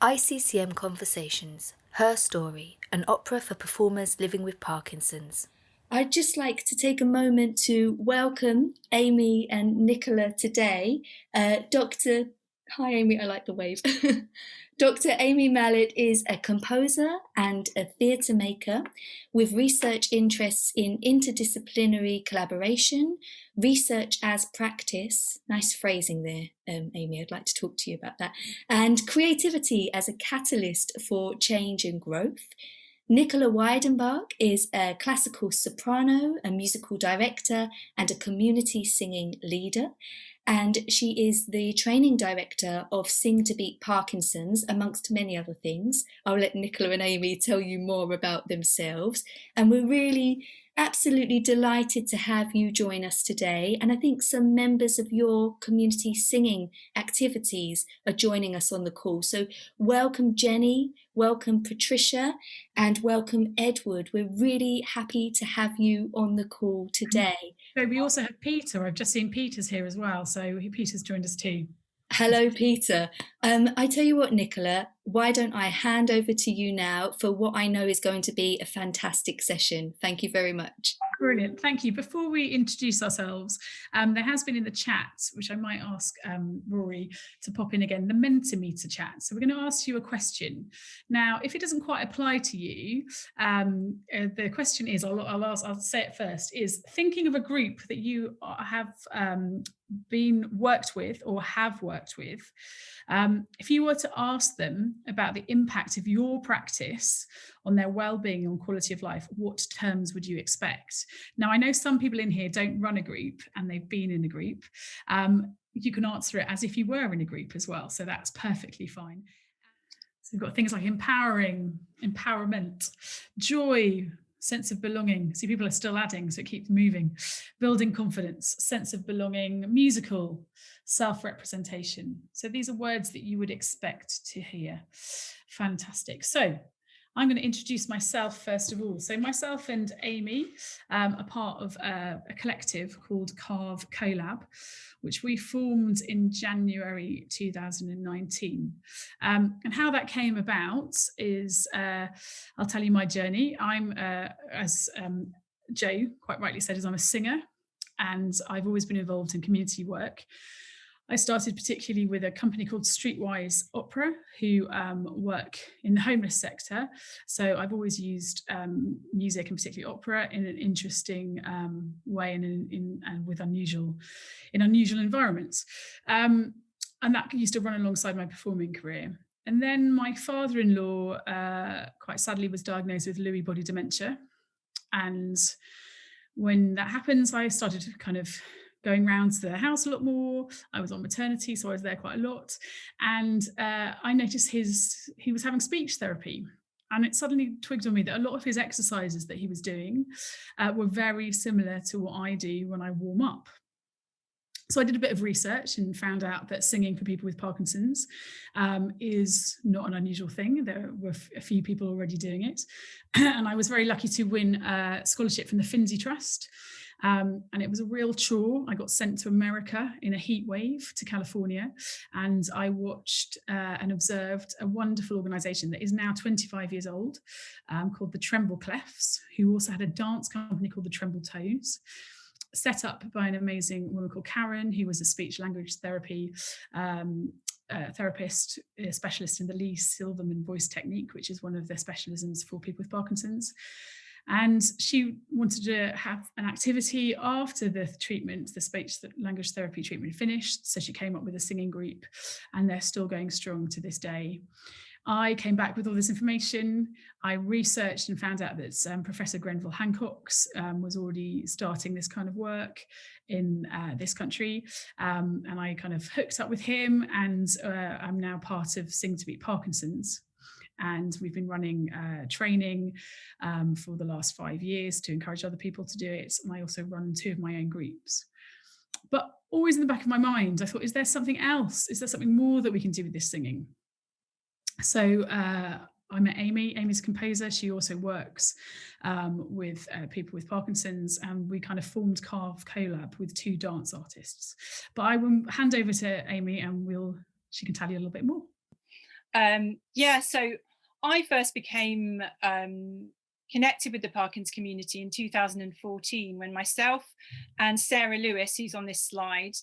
ICCM Conversations, Her Story, an opera for performers living with Parkinson's. I'd just like to take a moment to welcome Amy and Nicola today. Hi Amy, I like the wave. Dr. Amy Mallett is a composer and a theatre maker with research interests in interdisciplinary collaboration, research as practice, nice phrasing there, Amy, I'd like to talk to you about that, and creativity as a catalyst for change and growth. Nicola Wydenbach is a classical soprano, a musical director, and a community singing leader. And she is the training director of Sing to Beat Parkinsons, amongst many other things. I'll let Nicola and Amy tell you more about themselves. And we're really absolutely delighted to have you join us today. And I think some members of your community singing activities are joining us on the call. So welcome, Jenny, welcome, Patricia, and welcome, Edward. We're really happy to have you on the call today. So we also have Peter. I've just seen Peter's here as well. So Peter's joined us too. Hello, Peter. I tell you what, Nicola, why don't I hand over to you now for what I know is going to be a fantastic session. Thank you very much. Brilliant, thank you. Before we introduce ourselves, there has been in the chat, which I might ask Rory to pop in again, the Mentimeter chat. So we're going to ask you a question. Now, if it doesn't quite apply to you, the question is, I'll say it first, is thinking of a group that you have been worked with or have worked with, if you were to ask them about the impact of your practice on their well-being and quality of life, what terms would you expect? Now, I know some people in here don't run a group and they've been in a group. You can answer it as if you were in a group as well, so that's perfectly fine. So we've got things like empowering, empowerment, joy, sense of belonging. See, people are still adding, so it keeps moving. Building confidence, sense of belonging, musical, self-representation. So these are words that you would expect to hear. Fantastic. So I'm going to introduce myself first of all. So myself and Amy are part of a collective called CARVEcoLAB, which we formed in January 2019. And how that came about is, I'll tell you my journey. I'm, as Joe quite rightly said, I'm a singer, and I've always been involved in community work. I started particularly with a company called Streetwise Opera, who work in the homeless sector. So I've always used music, and particularly opera, in an interesting way and with unusual environments. And that used to run alongside my performing career. And then my father-in-law, quite sadly, was diagnosed with Lewy body dementia. And when that happens, I started kind of going round to the house a lot more. I was on maternity, so I was there quite a lot. And I noticed he was having speech therapy. And it suddenly twigged on me that a lot of his exercises that he was doing were very similar to what I do when I warm up. So I did a bit of research and found out that singing for people with Parkinson's is not an unusual thing. There were a few people already doing it. And I was very lucky to win a scholarship from the Finzi Trust. And it was a real chore. I got sent to America in a heat wave to California, and I watched and observed a wonderful organisation that is now 25 years old, called the Tremble Clefs, who also had a dance company called the Tremble Toes, set up by an amazing woman called Karen, who was a speech language therapy therapist, a specialist in the Lee Silverman voice technique, which is one of the specialisms for people with Parkinson's. And she wanted to have an activity after the treatment, the speech language therapy treatment finished. So she came up with a singing group, and they're still going strong to this day. I came back with all this information. I researched and found out that Professor Grenville Hancock's was already starting this kind of work in this country. And I kind of hooked up with him, and I'm now part of Sing to Beat Parkinsons. And we've been running training for the last 5 years to encourage other people to do it. And I also run 2 of my own groups. But always in the back of my mind, I thought, is there something else? Is there something more that we can do with this singing? So I met Amy. Amy's a composer. She also works with people with Parkinson's, and we kind of formed CARVEcoLAB with 2 dance artists. But I will hand over to Amy, and she can tell you a little bit more. So I first became connected with the Parkinson's community in 2014 when myself and Sarah Lewis, who's on this slide,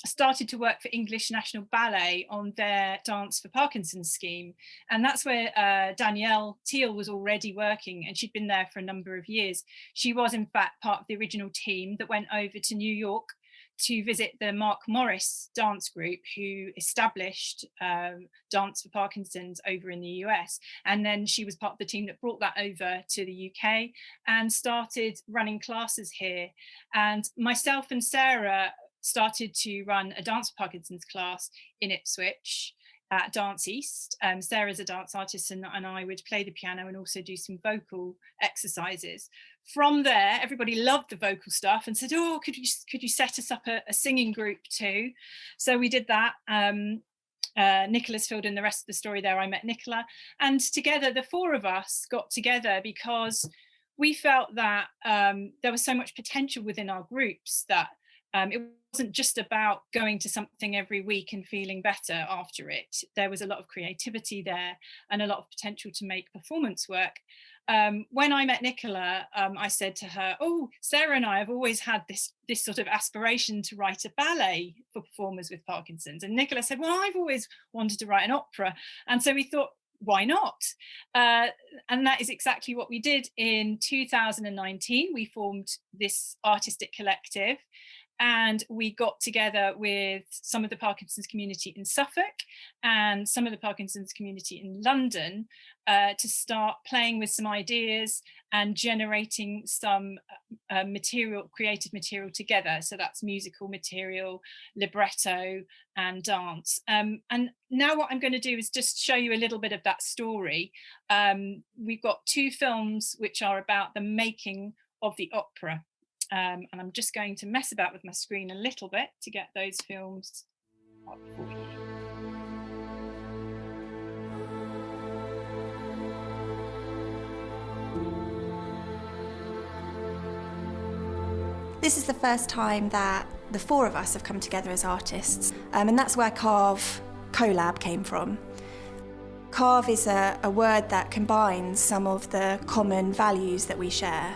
started to work for English National Ballet on their Dance for Parkinson's scheme. And that's where Danielle Teal was already working, and she'd been there for a number of years. She was in fact part of the original team that went over to New York to visit the Mark Morris dance group, who established Dance for Parkinson's over in the US. And then she was part of the team that brought that over to the UK and started running classes here. And myself and Sarah started to run a Dance for Parkinson's class in Ipswich at Dance East. Sarah's a dance artist, and I would play the piano and also do some vocal exercises. From there, everybody loved the vocal stuff and said, oh, could you set us up a singing group too? So we did that. Nicola's filled in the rest of the story there. I met Nicola, and together the four of us got together because we felt that there was so much potential within our groups that it wasn't just about going to something every week and feeling better after it. There was a lot of creativity there and a lot of potential to make performance work. When I met Nicola, I said to her, oh, Sarah and I have always had this sort of aspiration to write a ballet for performers with Parkinson's. And Nicola said, well, I've always wanted to write an opera. And so we thought, why not? And that is exactly what we did. In 2019, we formed this artistic collective, and we got together with some of the Parkinson's community in Suffolk and some of the Parkinson's community in London to start playing with some ideas and generating some creative material together. So that's musical material, libretto, and dance. And now what I'm going to do is just show you a little bit of that story. We've got 2 films which are about the making of the opera. And I'm just going to mess about with my screen a little bit to get those films up for you. This is the first time that the 4 of us have come together as artists, and that's where CARVEcoLAB came from. CARVE is a word that combines some of the common values that we share: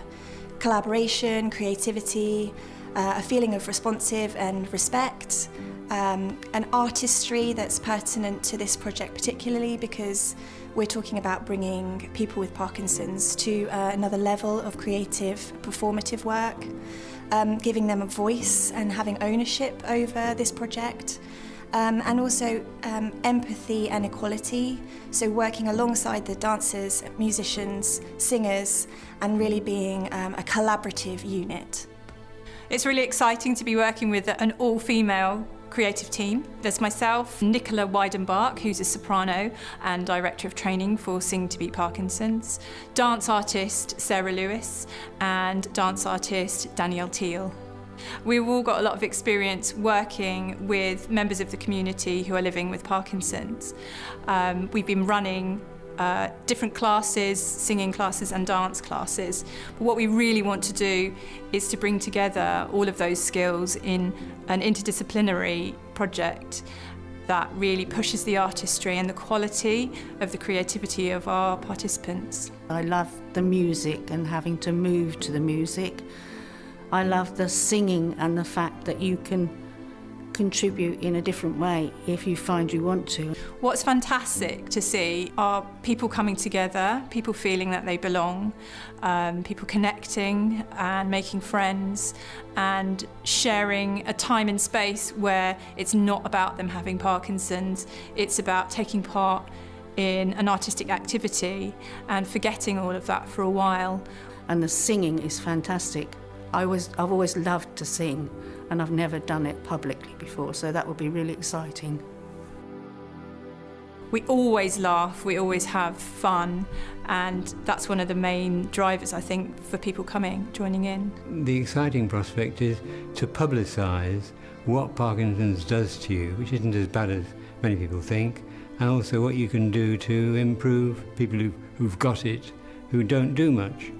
collaboration, creativity, a feeling of responsive and respect, an artistry that's pertinent to this project particularly because we're talking about bringing people with Parkinson's to another level of creative, performative work, giving them a voice and having ownership over this project. And also empathy and equality, so working alongside the dancers, musicians, singers, and really being a collaborative unit. It's really exciting to be working with an all-female creative team. There's myself, Nicola Wydenbach, who's a soprano and director of training for Sing to Beat Parkinson's, dance artist Sarah Lewis, and dance artist Danielle Teal. We've all got a lot of experience working with members of the community who are living with Parkinson's. We've been running different classes, singing classes and dance classes. But what we really want to do is to bring together all of those skills in an interdisciplinary project that really pushes the artistry and the quality of the creativity of our participants. I love the music and having to move to the music. I love the singing and the fact that you can contribute in a different way if you find you want to. What's fantastic to see are people coming together, people feeling that they belong, people connecting and making friends and sharing a time and space where it's not about them having Parkinson's, it's about taking part in an artistic activity and forgetting all of that for a while. And the singing is fantastic. I've always loved to sing, and I've never done it publicly before, so that will be really exciting. We always laugh, we always have fun, and that's one of the main drivers, I think, for people joining in. The exciting prospect is to publicise what Parkinson's does to you, which isn't as bad as many people think, and also what you can do to improve people who've got it, who don't do much.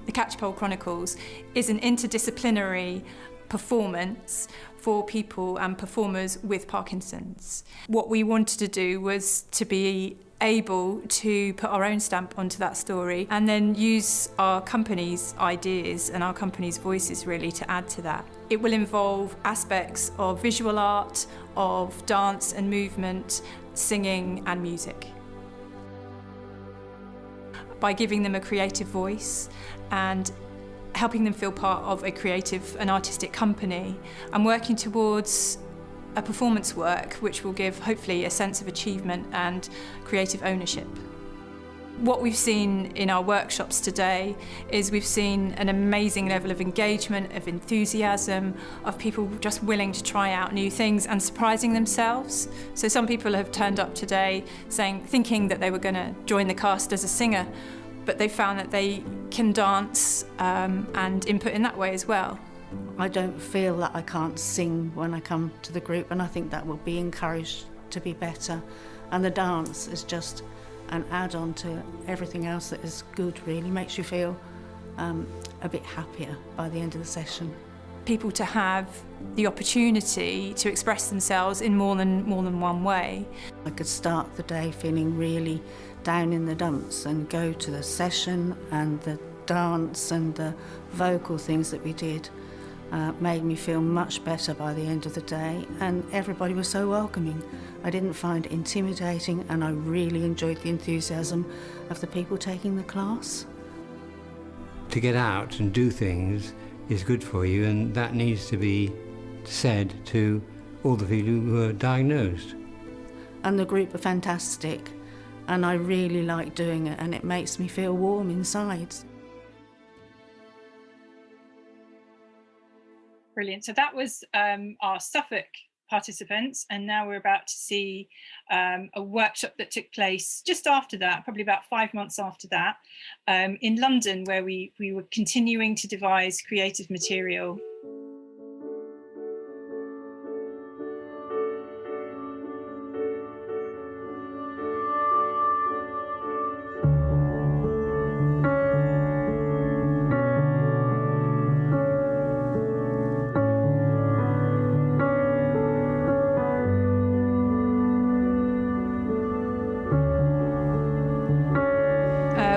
The Catchpole Chronicles is an interdisciplinary performance for people and performers with Parkinson's. What we wanted to do was to be able to put our own stamp onto that story and then use our company's ideas and our company's voices really to add to that. It will involve aspects of visual art, of dance and movement, singing and music. By giving them a creative voice and helping them feel part of a creative and artistic company, and working towards a performance work which will give hopefully a sense of achievement and creative ownership. What we've seen in our workshops today is we've seen an amazing level of engagement, of enthusiasm, of people just willing to try out new things and surprising themselves. So some people have turned up today thinking that they were going to join the cast as a singer, but they found that they can dance and input in that way as well. I don't feel that I can't sing when I come to the group, and I think that will be encouraged to be better. And the dance is just an add-on to everything else that is good, really. Makes you feel a bit happier by the end of the session. People to have the opportunity to express themselves in more than one way. I could start the day feeling really down in the dumps and go to the session, and the dance and the vocal things that we did made me feel much better by the end of the day, and everybody was so welcoming. I didn't find it intimidating, and I really enjoyed the enthusiasm of the people taking the class. To get out and do things is good for you, and that needs to be said to all the people who are diagnosed. And the group are fantastic, and I really like doing it, and it makes me feel warm inside. Brilliant. So that was our Suffolk participants, and now we're about to see a workshop that took place just after that, probably about 5 months after that, in London, where we were continuing to devise creative material.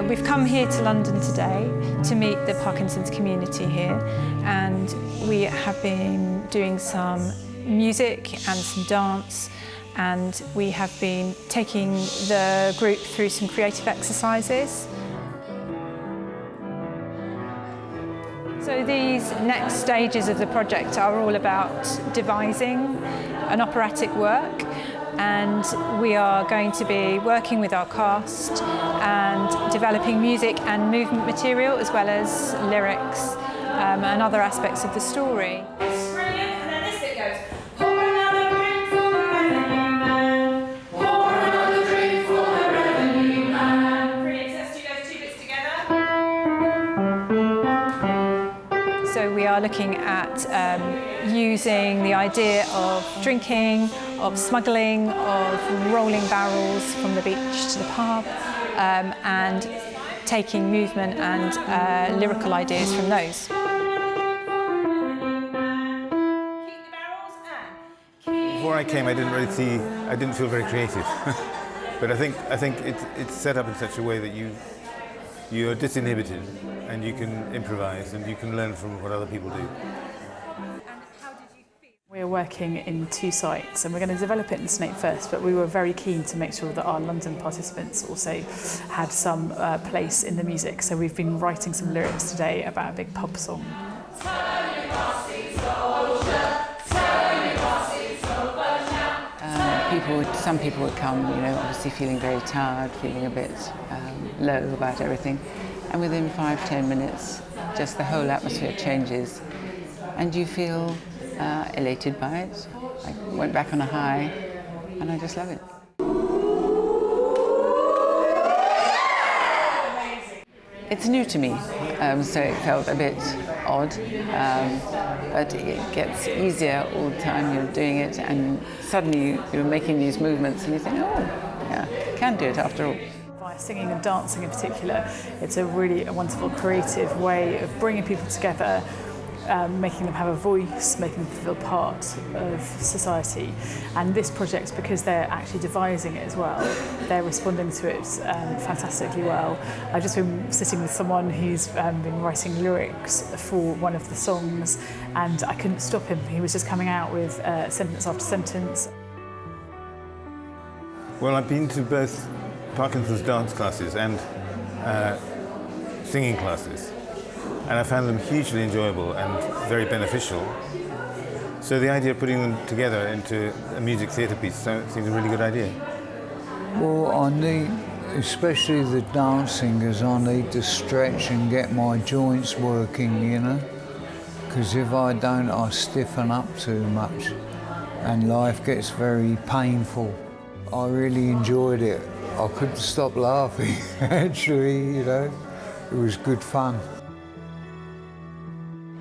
We've come here to London today to meet the Parkinson's community here, and we have been doing some music and some dance, and we have been taking the group through some creative exercises. So these next stages of the project are all about devising an operatic work, and we are going to be working with our cast and developing music and movement material, as well as lyrics and other aspects of the story. It's brilliant, and then this bit goes, pour another drink for the revenue man, pour another drink for the revenue man. Brilliant, so let's do those two bits together. So we are looking at using the idea of drinking, of smuggling, of rolling barrels from the beach to the pub, and taking movement and lyrical ideas from those. Before I came, I didn't feel very creative. But I think it's set up in such a way that you are disinhibited, and you can improvise, and you can learn from what other people do. We're working in 2 sites, and we're going to develop it in Snape first, but we were very keen to make sure that our London participants also had some place in the music. So we've been writing some lyrics today about a big pub song. Some people would come, obviously feeling very tired, feeling a bit low about everything, and within 5-10 minutes, just the whole atmosphere changes, and you feel elated by it. I went back on a high, and I just love it. It's new to me, so it felt a bit odd, but it gets easier all the time. You're doing it, and suddenly you're making these movements, and you think, oh, yeah, I can do it after all. By singing and dancing in particular, it's a really wonderful creative way of bringing people together making them have a voice, making them feel part of society. And this project, because they're actually devising it as well, they're responding to it fantastically well. I've just been sitting with someone who's been writing lyrics for one of the songs, and I couldn't stop him. He was just coming out with sentence after sentence. Well, I've been to both Parkinson's dance classes and singing classes, and I found them hugely enjoyable and very beneficial. So the idea of putting them together into a music theatre piece seems a really good idea. Well, I need, especially the dancing, as I need to stretch and get my joints working, you know, because if I don't, I stiffen up too much and life gets very painful. I really enjoyed it. I couldn't stop laughing, actually, you know. It was good fun.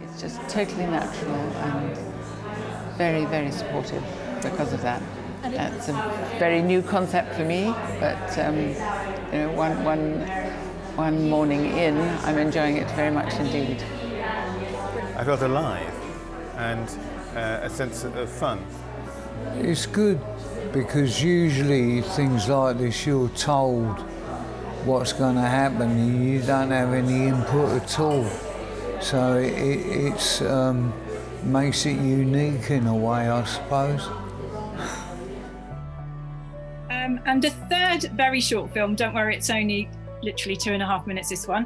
It's just totally natural and very, very supportive because of that. It's a very new concept for me, but you know, one morning in, I'm enjoying it very much indeed. I felt alive and a sense of fun. It's good because usually things like this you're told what's going to happen and you don't have any input at all. So it's makes it unique in a way, I suppose. And the third very short film, don't worry, it's only literally 2.5 minutes, this one,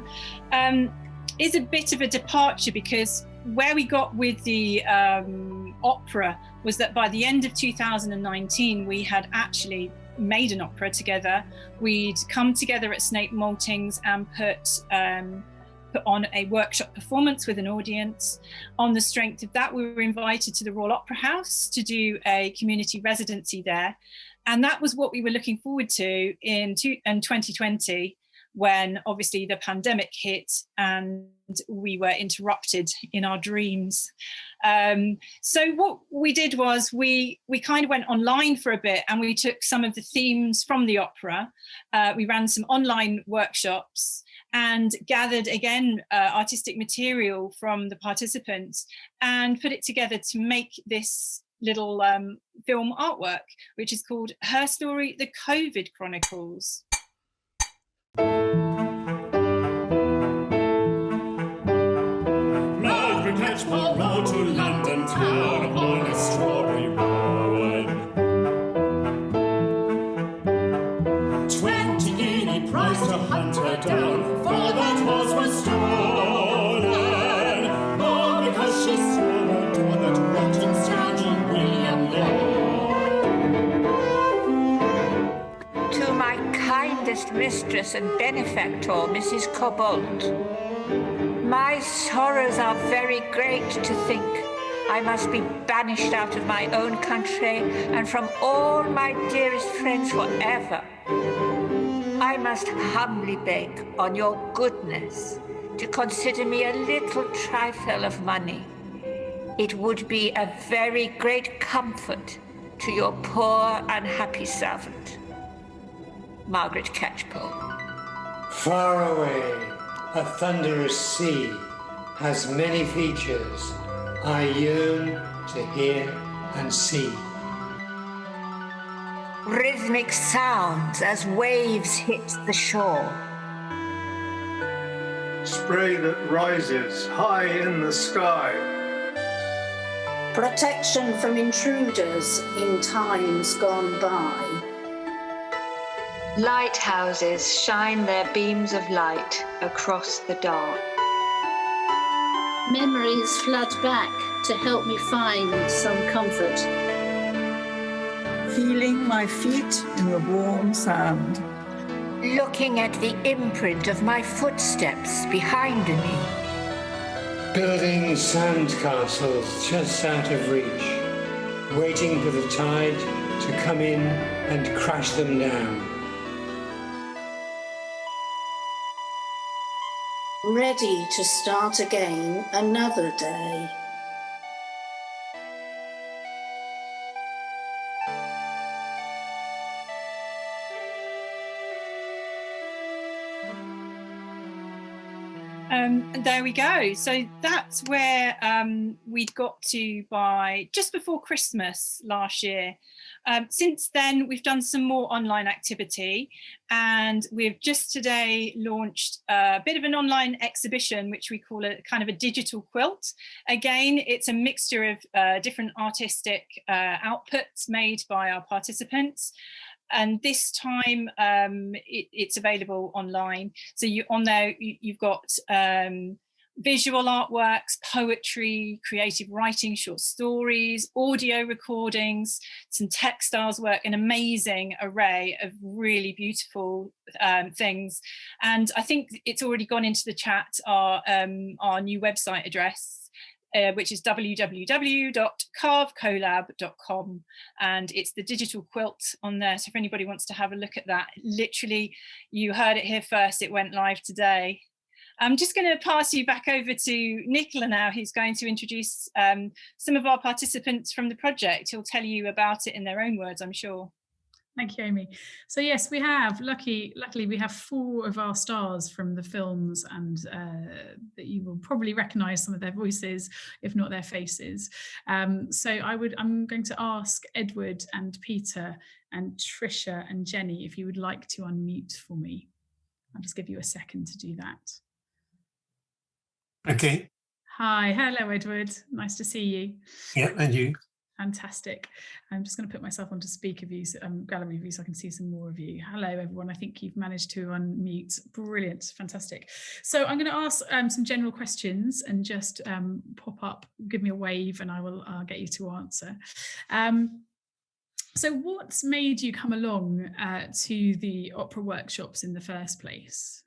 is a bit of a departure, because where we got with the opera was that by the end of 2019, we had actually made an opera together. We'd come together at Snape Maltings and put on a workshop performance with an audience. On the strength of that, we were invited to the Royal Opera House to do a community residency there. And that was what we were looking forward to in 2020, when obviously the pandemic hit and we were interrupted in our dreams. So what we did was we kind of went online for a bit, and we took some of the themes from the opera. We ran some online workshops and gathered again artistic material from the participants and put it together to make this little film artwork, which is called Her Story, the COVID Chronicles. Margaret Catchpole rode to London town on a strawberry rowan. 20 guinea price to hunt her down, for that horse was stolen. All because she swore to that rotten scoundrel William Law. To my kindest mistress and benefactor, Mrs. Cobbold, my sorrows are very great to think I must be banished out of my own country and from all my dearest friends forever. I must humbly beg on your goodness to consider me a little trifle of money. It would be a very great comfort to your poor unhappy servant, Margaret Catchpole. Far away, a thunderous sea has many features I yearn to hear and see. Rhythmic sounds as waves hit the shore. Spray that rises high in the sky. Protection from intruders in times gone by. Lighthouses shine their beams of light across the dark. Memories flood back to help me find some comfort. Feeling my feet in the warm sand. Looking at the imprint of my footsteps behind me. Building sand castles just out of reach, waiting for the tide to come in and crash them down. Ready to start again another day. And there we go. So that's where we'd got to by just before Christmas last year. Since then, we've done some more online activity, and we've just today launched a bit of an online exhibition, which we call a kind of a digital quilt. Again, it's a mixture of different artistic outputs made by our participants. And this time it's available online. So on there, you've got visual artworks, poetry, creative writing, short stories, audio recordings, some textiles work, an amazing array of really beautiful things. And I think it's already gone into the chat, our new website address, which is www.CARVEcoLAB.com, and it's the digital quilt on there. So if anybody wants to have a look at that, literally, you heard it here first, it went live today. I'm just going to pass you back over to Nicola now, who's going to introduce some of our participants from the project. He'll tell you about it in their own words, I'm sure. Thank you, Amy. So yes, we have, luckily we have 4 of our stars from the films, and that you will probably recognise some of their voices, if not their faces. So I'm going to ask Edward and Peter and Trisha and Jenny if you would like to unmute for me. I'll just give you a second to do that. Okay. Hi, hello Edward, nice to see you. Yeah, and you. Fantastic. I'm just going to put myself onto speaker view, gallery view, so I can see some more of you. Hello, everyone. I think you've managed to unmute. Brilliant. Fantastic. So I'm going to ask some general questions and just pop up, give me a wave, and I will get you to answer. So what's made you come along to the opera workshops in the first place?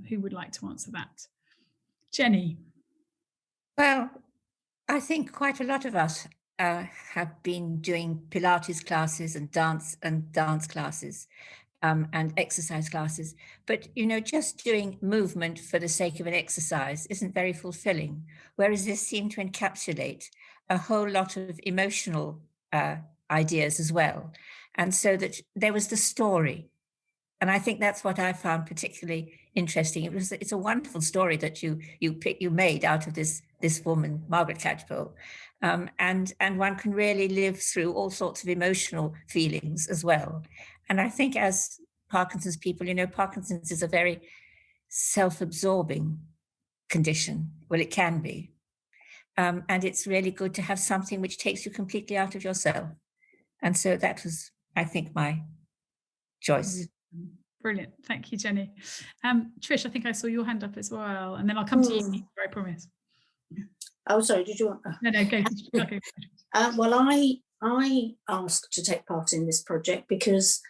Who would like to answer that? Jenny. Well, I think quite a lot of us have been doing Pilates classes and dance classes and exercise classes. But, you know, just doing movement for the sake of an exercise isn't very fulfilling, whereas this seemed to encapsulate a whole lot of emotional ideas as well. And so that there was the story. And I think that's what I found particularly interesting. It's a wonderful story that you made out of this woman, Margaret Catchpole. And one can really live through all sorts of emotional feelings as well. And I think as Parkinson's people, you know, Parkinson's is a very self-absorbing condition. Well, it can be. And it's really good to have something which takes you completely out of yourself. And so that was, I think, my choice. Brilliant. Thank you, Jenny. Trish, I think I saw your hand up as well. And then I'll come to you, I promise. Oh, sorry, did you want... No, go. Okay. Well, I asked to take part in this project because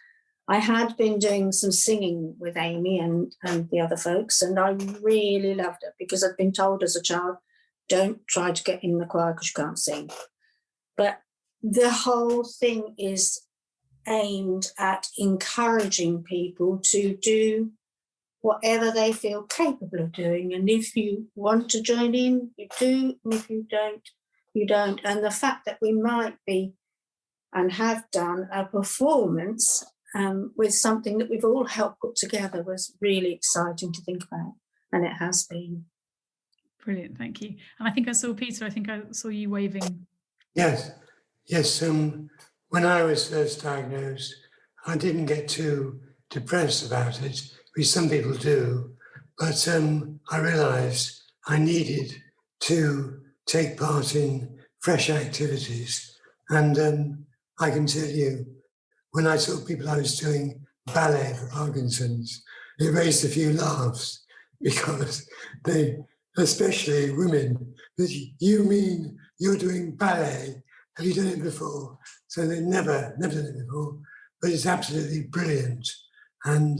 I had been doing some singing with Amy and the other folks, and I really loved it because I'd been told as a child, don't try to get in the choir because you can't sing. But the whole thing is aimed at encouraging people to do whatever they feel capable of doing. And if you want to join in, you do. And if you don't, you don't. And the fact that we might be and have done a performance with something that we've all helped put together was really exciting to think about. And it has been. Brilliant, thank you. And I think I saw Peter, I think I saw you waving. Yes. When I was first diagnosed, I didn't get too depressed about it, which some people do, but I realised I needed to take part in fresh activities. And I can tell you, when I saw people I was doing ballet for Parkinson's, it raised a few laughs because they, especially women, you mean you're doing ballet? Have you done it before? So they've never done it before, but it's absolutely brilliant. And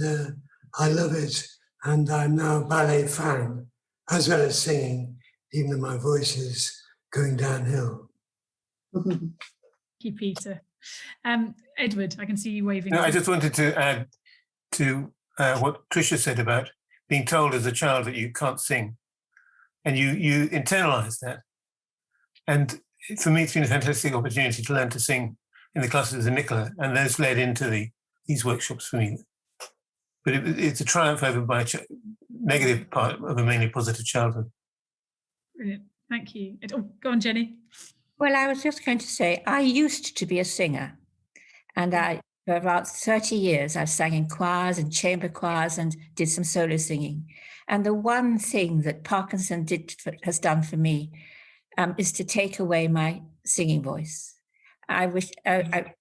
I love it. And I'm now a ballet fan, as well as singing, even though my voice is going downhill. Thank you, Peter. Edward, I can see you waving. No, I just wanted to add to what Trisha said about being told as a child that you can't sing. And you internalise that. And for me, it's been a fantastic opportunity to learn to sing in the classes of Nicola, and those led into these workshops for me. But it's a triumph over negative part of a mainly positive childhood. Brilliant. Thank you. Oh, go on, Jenny. Well, I was just going to say, I used to be a singer, and for about 30 years, I sang in choirs and chamber choirs and did some solo singing. And the one thing that Parkinson has done for me is to take away my singing voice. I wish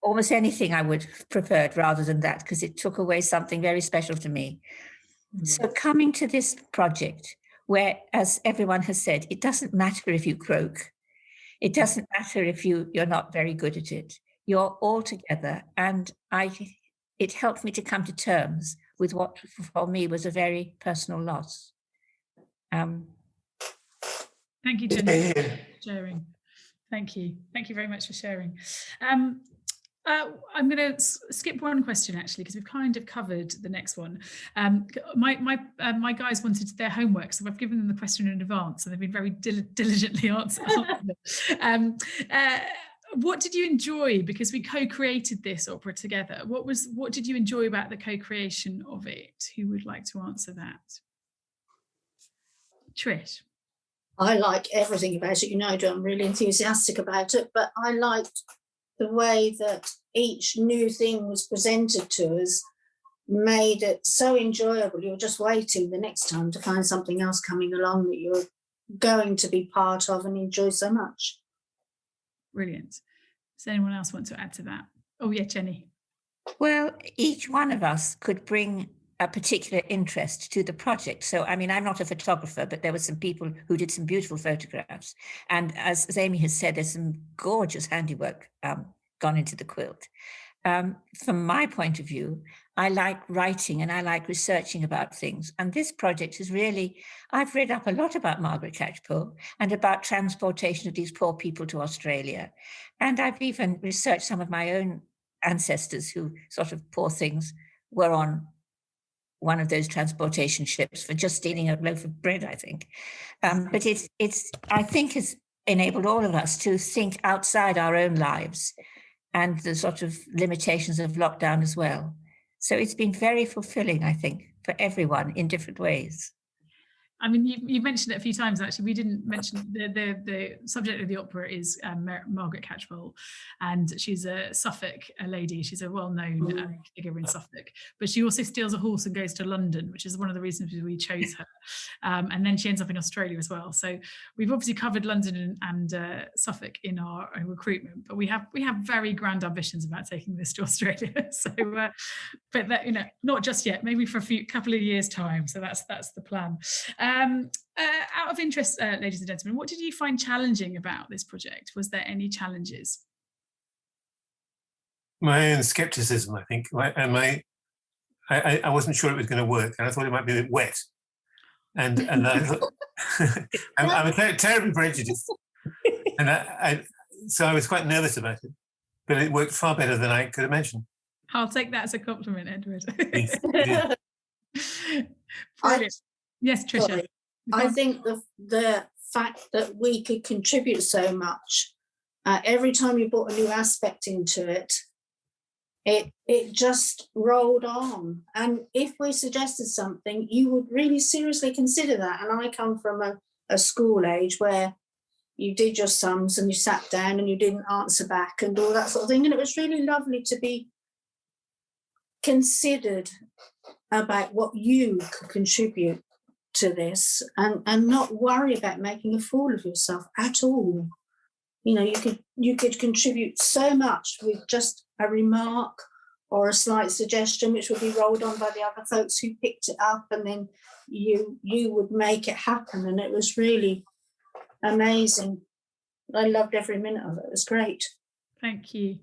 almost anything I would have preferred rather than that, because it took away something very special to me. So coming to this project, where, as everyone has said, it doesn't matter if you croak. It doesn't matter if you're not very good at it. You're all together. And it helped me to come to terms with what for me was a very personal loss. Thank you, Jenny, for sharing. Thank you. Thank you very much for sharing. I'm going to skip one question, actually, because we've kind of covered the next one. My guys wanted their homework, so I've given them the question in advance, and they've been very diligently answering. What did you enjoy? Because we co-created this opera together. What did you enjoy about the co-creation of it? Who would like to answer that? Trish. I like everything about it. I'm really enthusiastic about it, but I liked the way that each new thing was presented to us, made it so enjoyable. You're just waiting the next time to find something else coming along that you're going to be part of and enjoy so much. Brilliant. Does anyone else want to add to that? Oh yeah, Jenny. Well, each one of us could bring a particular interest to the project. So, I mean, I'm not a photographer, but there were some people who did some beautiful photographs. And as Amy has said, there's some gorgeous handiwork gone into the quilt. From my point of view, I like writing and I like researching about things. And this project is really, I've read up a lot about Margaret Catchpole and about transportation of these poor people to Australia. And I've even researched some of my own ancestors who sort of, poor things, were on one of those transportation ships for just stealing a loaf of bread, I think. But I think has enabled all of us to think outside our own lives and the sort of limitations of lockdown as well. So it's been very fulfilling, I think, for everyone in different ways. I mean, you've mentioned it a few times, actually. We didn't mention the subject of the opera is Margaret Catchpole, and she's a Suffolk lady. She's a well-known figure in Suffolk, but she also steals a horse and goes to London, which is one of the reasons we chose her. And then she ends up in Australia as well. So we've obviously covered London and Suffolk in our recruitment, but we have very grand ambitions about taking this to Australia. So, but that, not just yet. Maybe for a couple of years' time. So that's the plan. Out of interest, ladies and gentlemen, what did you find challenging about this project? Was there any challenges? My own skepticism, I think. I wasn't sure it was going to work, and I thought it might be a bit wet. And I thought, I'm terribly prejudiced. And so I was quite nervous about it, but it worked far better than I could imagine. I'll take that as a compliment, Edward. Yes. Yes, Tricia. Sorry. I think the fact that we could contribute so much, every time you brought a new aspect into it, it just rolled on. And if we suggested something, you would really seriously consider that. And I come from a school age where you did your sums and you sat down and you didn't answer back and all that sort of thing. And it was really lovely to be considered about what you could contribute to this and not worry about making a fool of yourself at all. You could contribute so much with just a remark or a slight suggestion, which would be rolled on by the other folks who picked it up, and then you would make it happen. And it was really amazing. I loved every minute of it. It was great. Thank you.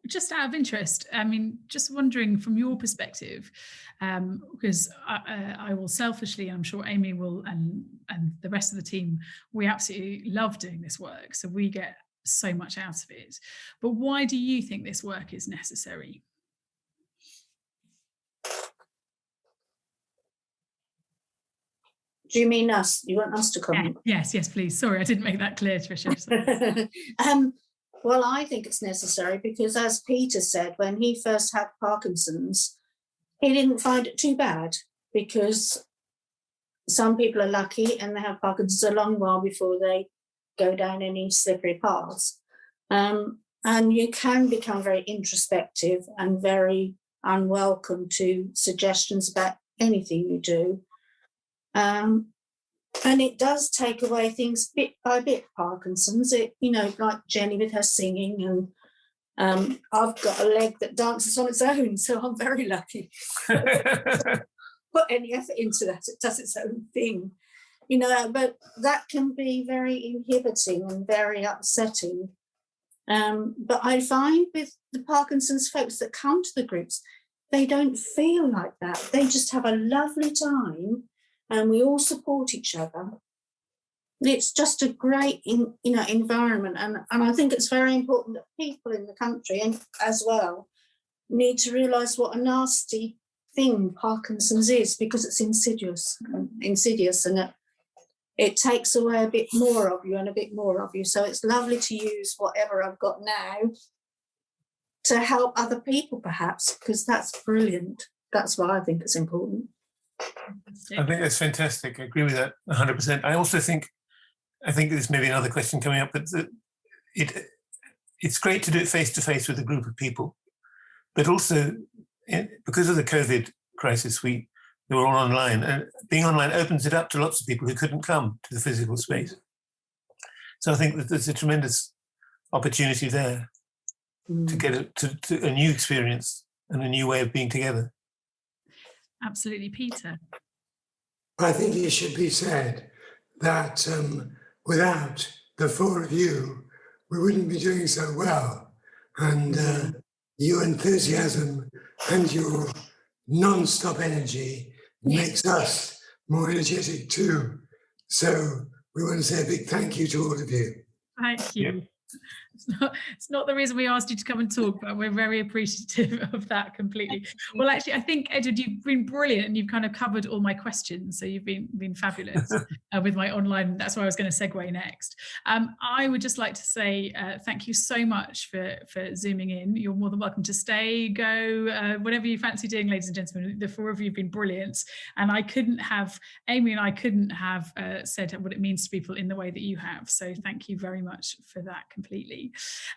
Just out of interest, I mean, just wondering from your perspective, because I will selfishly, I'm sure Amy will, and the rest of the team, we absolutely love doing this work. So we get so much out of it. But why do you think this work is necessary? Do you mean us? You want us to comment? Yes, please. Sorry, I didn't make that clear, Tricia. Well, I think it's necessary because, as Peter said, when he first had Parkinson's, he didn't find it too bad because some people are lucky and they have Parkinson's a long while before they go down any slippery paths. And you can become very introspective and very unwelcome to suggestions about anything you do. And it does take away things bit by bit, Parkinson's. Like Jenny with her singing, and I've got a leg that dances on its own, so I'm very lucky. Put any effort into that, it does its own thing. But that can be very inhibiting and very upsetting. But I find with the Parkinson's folks that come to the groups, they don't feel like that. They just have a lovely time and we all support each other. It's just a great environment. And I think it's very important that people in the country and as well need to realise what a nasty thing Parkinson's is, because it's insidious and it takes away a bit more of you and a bit more of you. So it's lovely to use whatever I've got now to help other people, perhaps, because that's brilliant. That's why I think it's important. I think that's fantastic. I agree with that 100%. I also think there's maybe another question coming up, but it's great to do it face-to-face with a group of people. But also, because of the COVID crisis, they were all online, and being online opens it up to lots of people who couldn't come to the physical space. So I think that there's a tremendous opportunity there to get to a new experience and a new way of being together. Absolutely, Peter. I think it should be said that without the four of you, we wouldn't be doing so well. And your enthusiasm and your non-stop energy makes us more energetic too. So we want to say a big thank you to all of you. Thank you. It's not the reason we asked you to come and talk, but we're very appreciative of that completely. Well, actually, I think, Edward, you've been brilliant and you've kind of covered all my questions. So you've been fabulous with my online. That's where I was going to segue next. I would just like to say thank you so much for Zooming in. You're more than welcome to stay, go, whatever you fancy doing, ladies and gentlemen. The four of you have been brilliant. And Amy and I couldn't have said what it means to people in the way that you have. So thank you very much for that completely.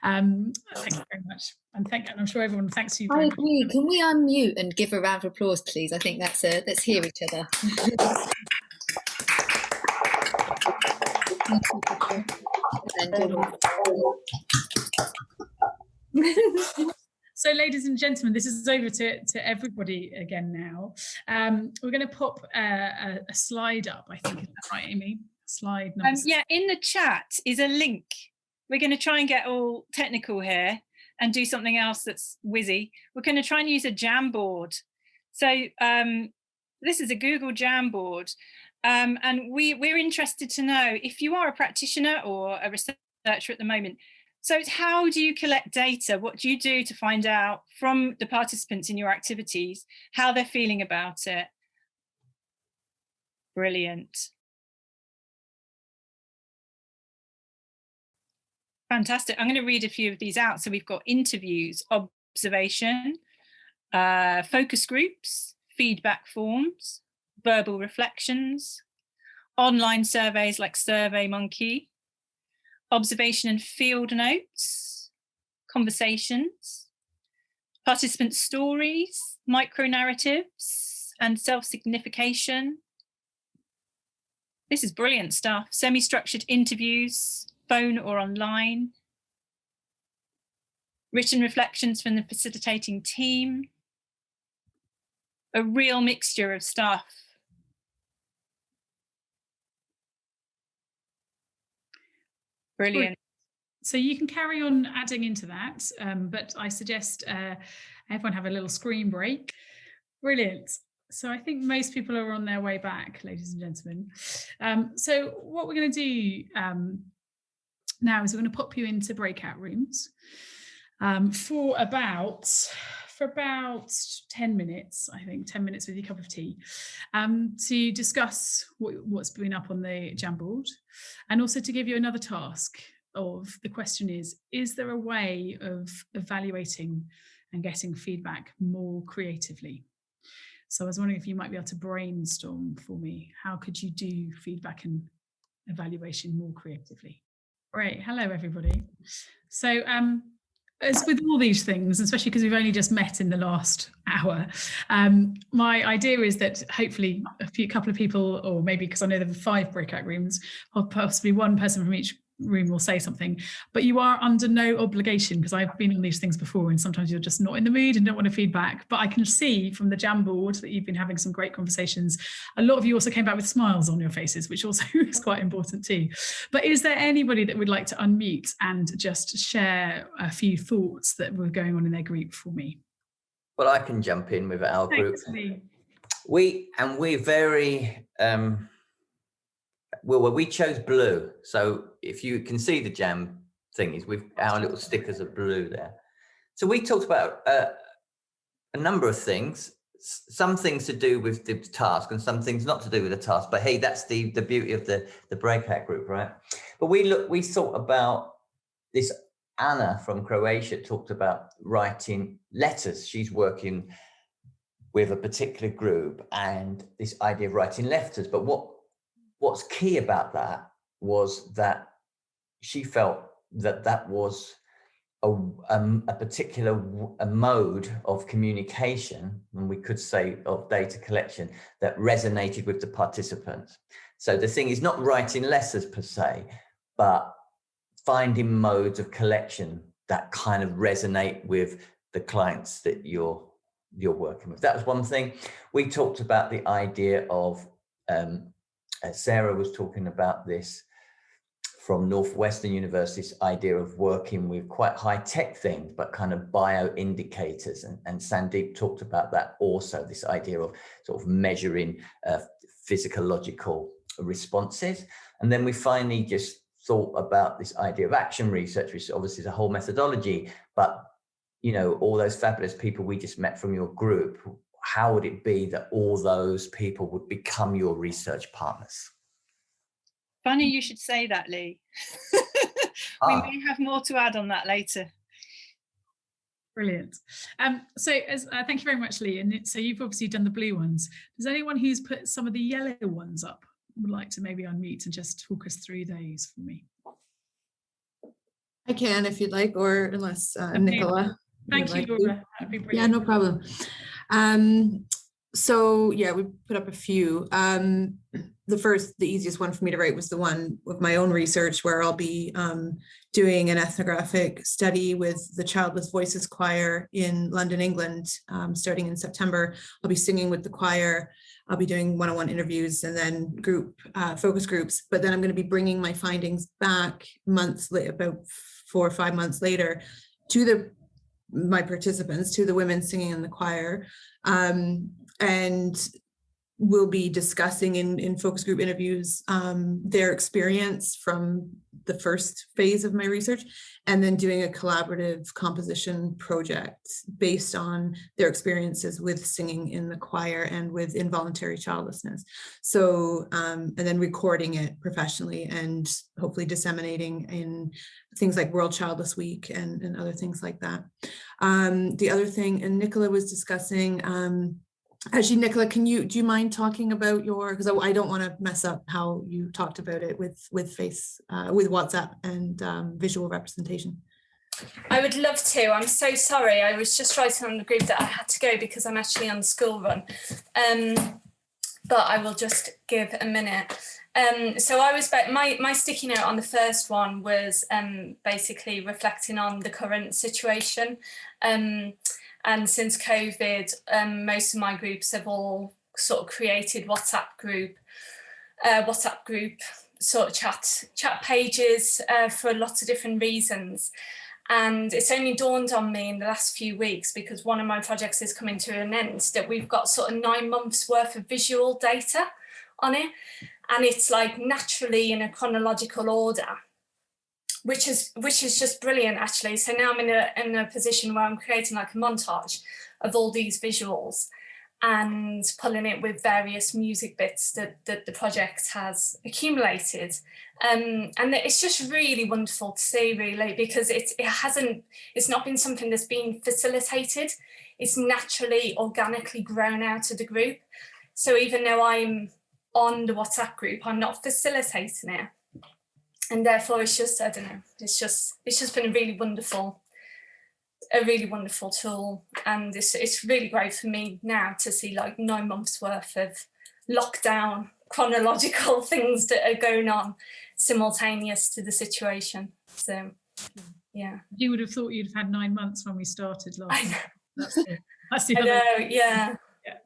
Thank you very much, and I'm sure everyone thanks you. I agree. Can we unmute and give a round of applause, please? I think that's let's hear each other. So, ladies and gentlemen, this is over to everybody again now. We're going to pop a slide up, I think. Is that right, Amy? Slide number yeah, in the chat is a link. We're going to try and get all technical here and do something else that's whizzy. We're going to try and use a Jamboard. So this is a Google Jamboard. And we're interested to know if you are a practitioner or a researcher at the moment. So how do you collect data? What do you do to find out from the participants in your activities how they're feeling about it? Brilliant. Fantastic. I'm going to read a few of these out. So we've got interviews, observation, focus groups, feedback forms, verbal reflections, online surveys like SurveyMonkey, observation and field notes, conversations, participant stories, micro-narratives, and self-signification. This is brilliant stuff. Semi-structured interviews, phone or online, written reflections from the facilitating team, a real mixture of stuff. Brilliant. So you can carry on adding into that, but I suggest everyone have a little screen break. Brilliant. So I think most people are on their way back, ladies and gentlemen. So what we're going to do now is we're going to pop you into breakout rooms for about 10 minutes, I think, 10 minutes with your cup of tea, to discuss what's been up on the Jamboard, and also to give you another task of the question is there a way of evaluating and getting feedback more creatively? So I was wondering if you might be able to brainstorm for me. How could you do feedback and evaluation more creatively? Great. Hello, everybody. So as with all these things, especially because we've only just met in the last hour, my idea is that hopefully a couple of people, or maybe because I know there were 5 breakout rooms, or possibly one person from each room will say something, but you are under no obligation, because I've been on these things before and sometimes you're just not in the mood and don't want to feedback. But I can see from the Jamboard that you've been having some great conversations. A lot of you also came back with smiles on your faces, which also is quite important too. But is there anybody that would like to unmute and just share a few thoughts that were going on in their group for me? Well, I can jump in with our group. Thanks, We're very well, we chose blue. So if you can see the jam thingies, our little stickers are blue there. So we talked about a number of things, some things to do with the task and some things not to do with the task. But hey, that's the beauty of the breakout group, right? But we thought about this. Anna from Croatia talked about writing letters. She's working with a particular group and this idea of writing letters. But what's key about that was that she felt that was a particular mode of communication, and we could say of data collection, that resonated with the participants. So the thing is not writing letters per se, but finding modes of collection that kind of resonate with the clients that you're working with. That was one thing. We talked about the idea of, Sarah was talking about this from Northwestern University's idea of working with quite high-tech things, but kind of bioindicators. And Sandeep talked about that also, this idea of sort of measuring physiological responses. And then we finally just thought about this idea of action research, which obviously is a whole methodology, but all those fabulous people we just met from your group, how would it be that all those people would become your research partners? Funny you should say that, Lee. We may have more to add on that later. Brilliant. So thank you very much, Lee. And so you've obviously done the blue ones. Does anyone who's put some of the yellow ones up would like to maybe unmute and just talk us through those for me? I can if you'd like, or unless Nicola. Thank you, Laura. That'd be brilliant. Yeah, no problem. So yeah, we put up a few. The easiest one for me to write was the one with my own research, where I'll be doing an ethnographic study with the Childless Voices Choir in London, England, starting in September. I'll be singing with the choir. I'll be doing one-on-one interviews and then focus groups. But then I'm going to be bringing my findings back about 4 or 5 months later to my participants, to the women singing in the choir, and we'll be discussing in focus group interviews their experience from the first phase of my research, and then doing a collaborative composition project based on their experiences with singing in the choir and with involuntary childlessness. So, and then recording it professionally and hopefully disseminating in things like World Childless Week and other things like that. The other thing, and Nicola was discussing, actually, Nicola, do you mind talking about because I don't want to mess up how you talked about it with WhatsApp and visual representation. I would love to. I'm so sorry. I was just writing on the group that I had to go because I'm actually on the school run. But I will just give a minute. So I was my sticky note on the first one was basically reflecting on the current situation. And since COVID, most of my groups have all sort of created WhatsApp group sort of chat pages for lots of different reasons. And it's only dawned on me in the last few weeks, because one of my projects is coming to an end, that we've got sort of 9 months worth of visual data on it. And it's like naturally in a chronological order, which is just brilliant, actually. So now I'm in a position where I'm creating like a montage of all these visuals and pulling it with various music bits that the project has accumulated. And it's just really wonderful to see, really, because it's not been something that's been facilitated it's naturally, organically grown out of the group. So even though I'm on the WhatsApp group, I'm not facilitating it. And therefore it's just, I don't know, it's just been a really wonderful tool. And it's really great for me now to see like 9 months worth of lockdown chronological things that are going on simultaneous to the situation. So yeah. You would have thought you'd have had 9 months when we started last. I know. That's the I other know, yeah.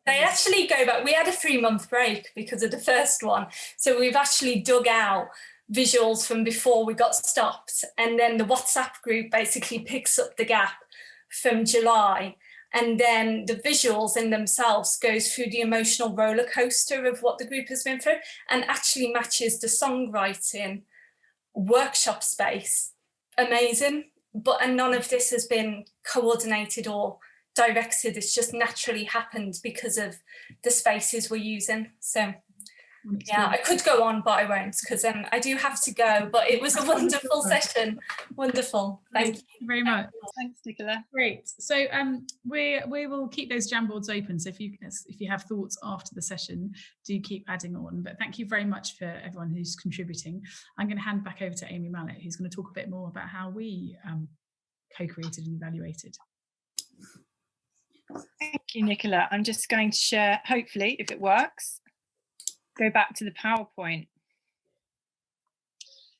They actually go back. We had a 3-month break because of the first one. So we've actually dug out visuals from before we got stopped. And then the WhatsApp group basically picks up the gap from July. And then the visuals in themselves goes through the emotional roller coaster of what the group has been through and actually matches the songwriting workshop space. Amazing. And none of this has been coordinated or directed. It's just naturally happened because of the spaces we're using. So yeah, I could go on, but I won't because I do have to go. But it was a wonderful session. Wonderful. Thank you very much. Thanks, Nicola. Great. So we will keep those Jamboards open. So if you have thoughts after the session, do keep adding on. But thank you very much for everyone who's contributing. I'm going to hand back over to Amy Mallett, who's going to talk a bit more about how we co-created and evaluated. Thank you, Nicola. I'm just going to share, hopefully, if it works, go back to the PowerPoint.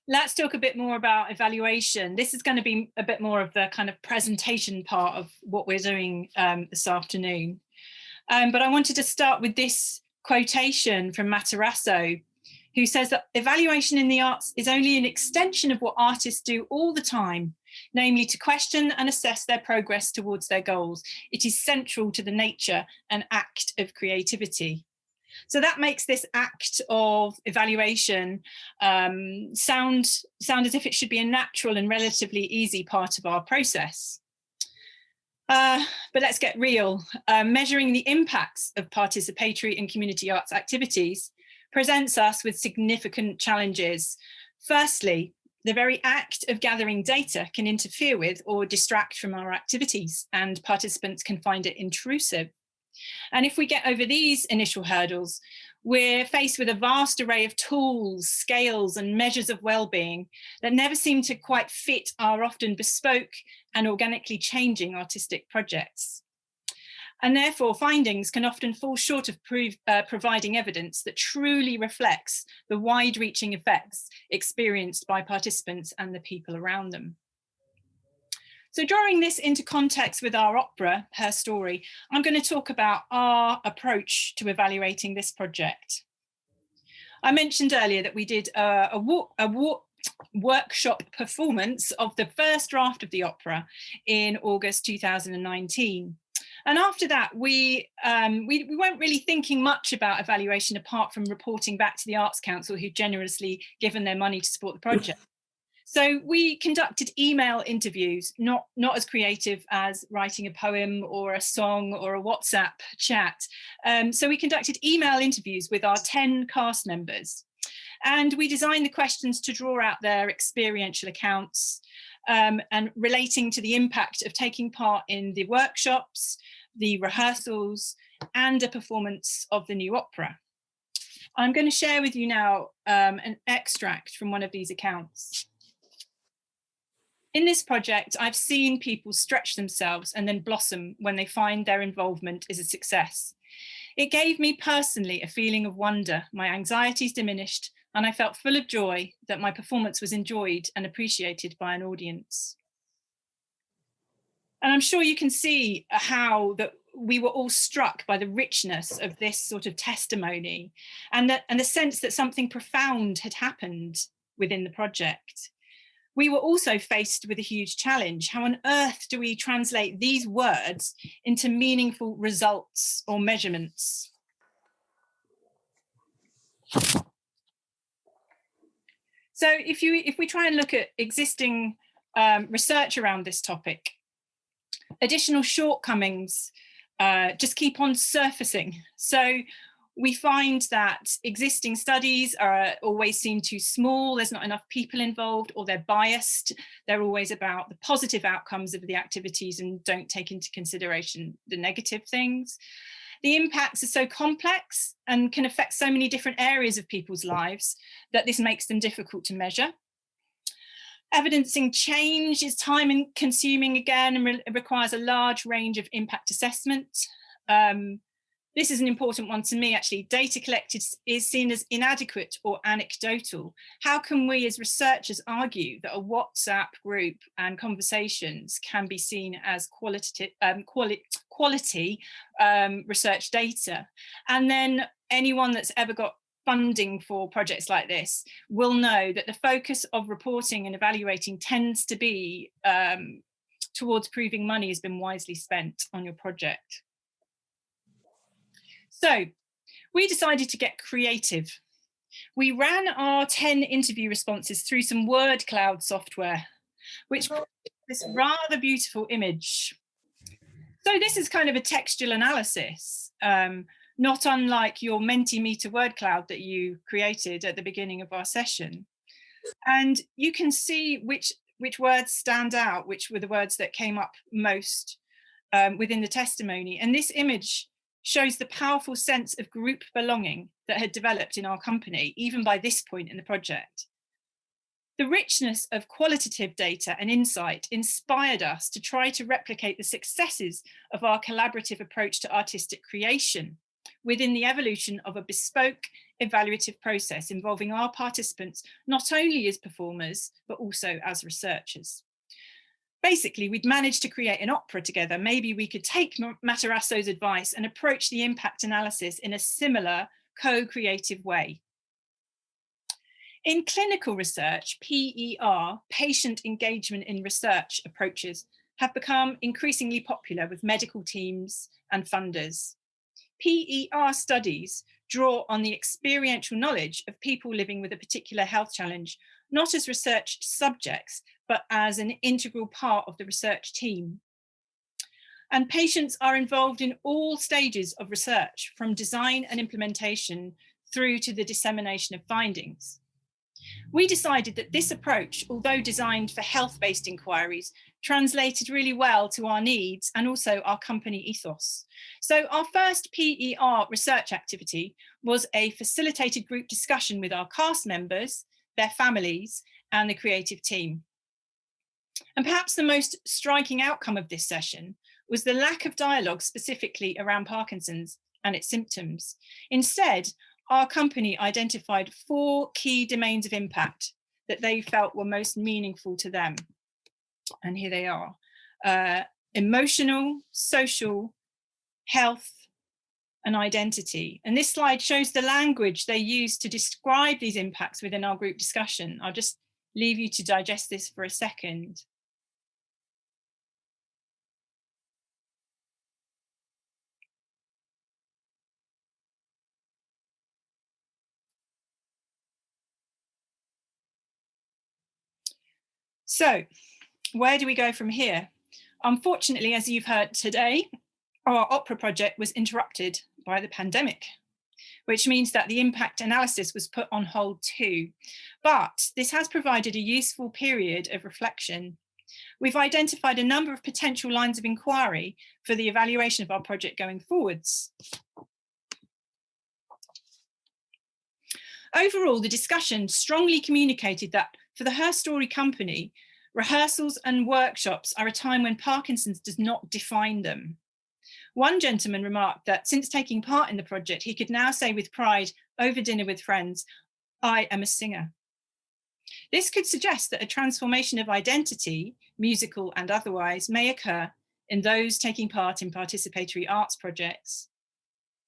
Let's talk a bit more about evaluation. This is going to be a bit more of the kind of presentation part of what we're doing this afternoon. But I wanted to start with this quotation from Matarazzo, who says that evaluation in the arts is only an extension of what artists do all the time, namely to question and assess their progress towards their goals. It is central to the nature and act of creativity. So that makes this act of evaluation sound as if it should be a natural and relatively easy part of our process. But let's get real. Measuring the impacts of participatory and community arts activities presents us with significant challenges. Firstly, the very act of gathering data can interfere with or distract from our activities, and participants can find it intrusive. And if we get over these initial hurdles, we're faced with a vast array of tools, scales, and measures of well-being that never seem to quite fit our often bespoke and organically changing artistic projects. And therefore, findings can often fall short of providing evidence that truly reflects the wide-reaching effects experienced by participants and the people around them. So drawing this into context with our opera, Her Story, I'm going to talk about our approach to evaluating this project. I mentioned earlier that we did a workshop performance of the first draft of the opera in August 2019. And after that, we weren't really thinking much about evaluation apart from reporting back to the Arts Council, who'd generously given their money to support the project. So we conducted email interviews, not as creative as writing a poem or a song or a WhatsApp chat. So we conducted email interviews with our 10 cast members. And we designed the questions to draw out their experiential accounts and relating to the impact of taking part in the workshops, the rehearsals, and a performance of the new opera. I'm going to share with you now an extract from one of these accounts. In this project, I've seen people stretch themselves and then blossom when they find their involvement is a success. It gave me personally a feeling of wonder. My anxieties diminished, and I felt full of joy that my performance was enjoyed and appreciated by an audience. And I'm sure you can see how that we were all struck by the richness of this sort of testimony and the sense that something profound had happened within the project. We were also faced with a huge challenge. How on earth do we translate these words into meaningful results or measurements? So if we try and look at existing research around this topic, additional shortcomings just keep on surfacing. So We find that existing studies are always seem too small, there's not enough people involved, or they're biased. They're always about the positive outcomes of the activities and don't take into consideration the negative things. The impacts are so complex and can affect so many different areas of people's lives that this makes them difficult to measure. Evidencing change is time consuming again and requires a large range of impact assessment. This is an important one to me, actually. Data collected is seen as inadequate or anecdotal. How can we as researchers argue that a WhatsApp group and conversations can be seen as quality research data? And then anyone that's ever got funding for projects like this will know that the focus of reporting and evaluating tends to be towards proving money has been wisely spent on your project. So we decided to get creative. We ran our 10 interview responses through some word cloud software, which produced this rather beautiful image. So this is kind of a textual analysis, not unlike your Mentimeter word cloud that you created at the beginning of our session. And you can see which words stand out, which were the words that came up most within the testimony. And this image shows the powerful sense of group belonging that had developed in our company, even by this point in the project. The richness of qualitative data and insight inspired us to try to replicate the successes of our collaborative approach to artistic creation within the evolution of a bespoke evaluative process involving our participants, not only as performers, but also as researchers. Basically, we'd managed to create an opera together. Maybe we could take Matarasso's advice and approach the impact analysis in a similar co-creative way. In clinical research, PER, patient engagement in research approaches, have become increasingly popular with medical teams and funders. PER studies draw on the experiential knowledge of people living with a particular health challenge, not as research subjects, but as an integral part of the research team. And patients are involved in all stages of research, from design and implementation through to the dissemination of findings. We decided that this approach, although designed for health-based inquiries, translated really well to our needs and also our company ethos. So our first PER research activity was a facilitated group discussion with our cast members, their families, and the creative team. And perhaps the most striking outcome of this session was the lack of dialogue specifically around Parkinson's and its symptoms. Instead, our company identified 4 key domains of impact that they felt were most meaningful to them. And here they are: emotional, social, health, and identity. And this slide shows the language they used to describe these impacts within our group discussion. I'll just leave you to digest this for a second. So, where do we go from here? Unfortunately, as you've heard today, our opera project was interrupted by the pandemic, which means that the impact analysis was put on hold too. But this has provided a useful period of reflection. We've identified a number of potential lines of inquiry for the evaluation of our project going forwards. Overall, the discussion strongly communicated that for the Her Story company, rehearsals and workshops are a time when Parkinson's does not define them. One gentleman remarked that since taking part in the project, he could now say with pride over dinner with friends, "I am a singer." This could suggest that a transformation of identity, musical and otherwise, may occur in those taking part in participatory arts projects.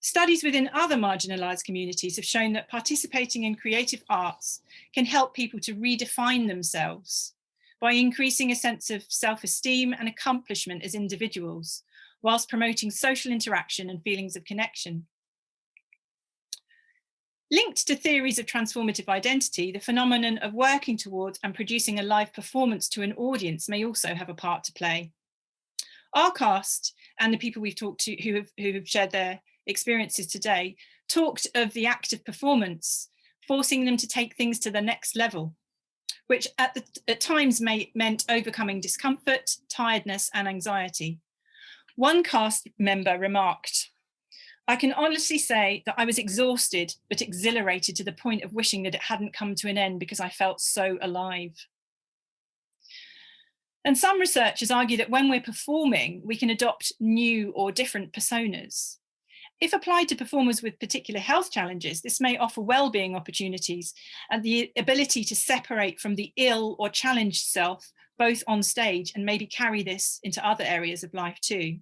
Studies within other marginalised communities have shown that participating in creative arts can help people to redefine themselves by increasing a sense of self-esteem and accomplishment as individuals, whilst promoting social interaction and feelings of connection. Linked to theories of transformative identity, the phenomenon of working towards and producing a live performance to an audience may also have a part to play. Our cast and the people we've talked to who have shared their experiences today talked of the act of performance, forcing them to take things to the next level, which at times meant overcoming discomfort, tiredness, and anxiety. One cast member remarked, "I can honestly say that I was exhausted but exhilarated to the point of wishing that it hadn't come to an end because I felt so alive." And some researchers argue that when we're performing, we can adopt new or different personas. If applied to performers with particular health challenges, this may offer well-being opportunities and the ability to separate from the ill or challenged self, both on stage, and maybe carry this into other areas of life too.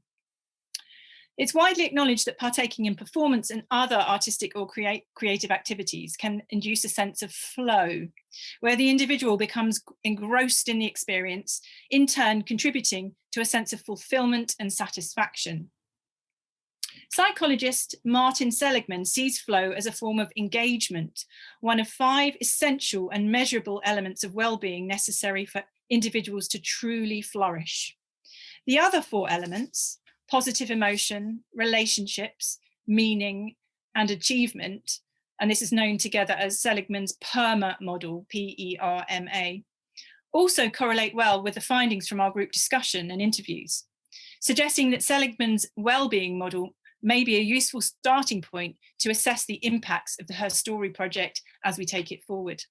It's widely acknowledged that partaking in performance and other artistic or creative activities can induce a sense of flow, where the individual becomes engrossed in the experience, in turn contributing to a sense of fulfillment and satisfaction. Psychologist Martin Seligman sees flow as a form of engagement, one of 5 essential and measurable elements of well-being necessary for individuals to truly flourish. The other 4 elements, positive emotion, relationships, meaning, and achievement, and this is known together as Seligman's PERMA model, P-E-R-M-A, also correlate well with the findings from our group discussion and interviews, suggesting that Seligman's well-being model may be a useful starting point to assess the impacts of the Her Story project as we take it forward.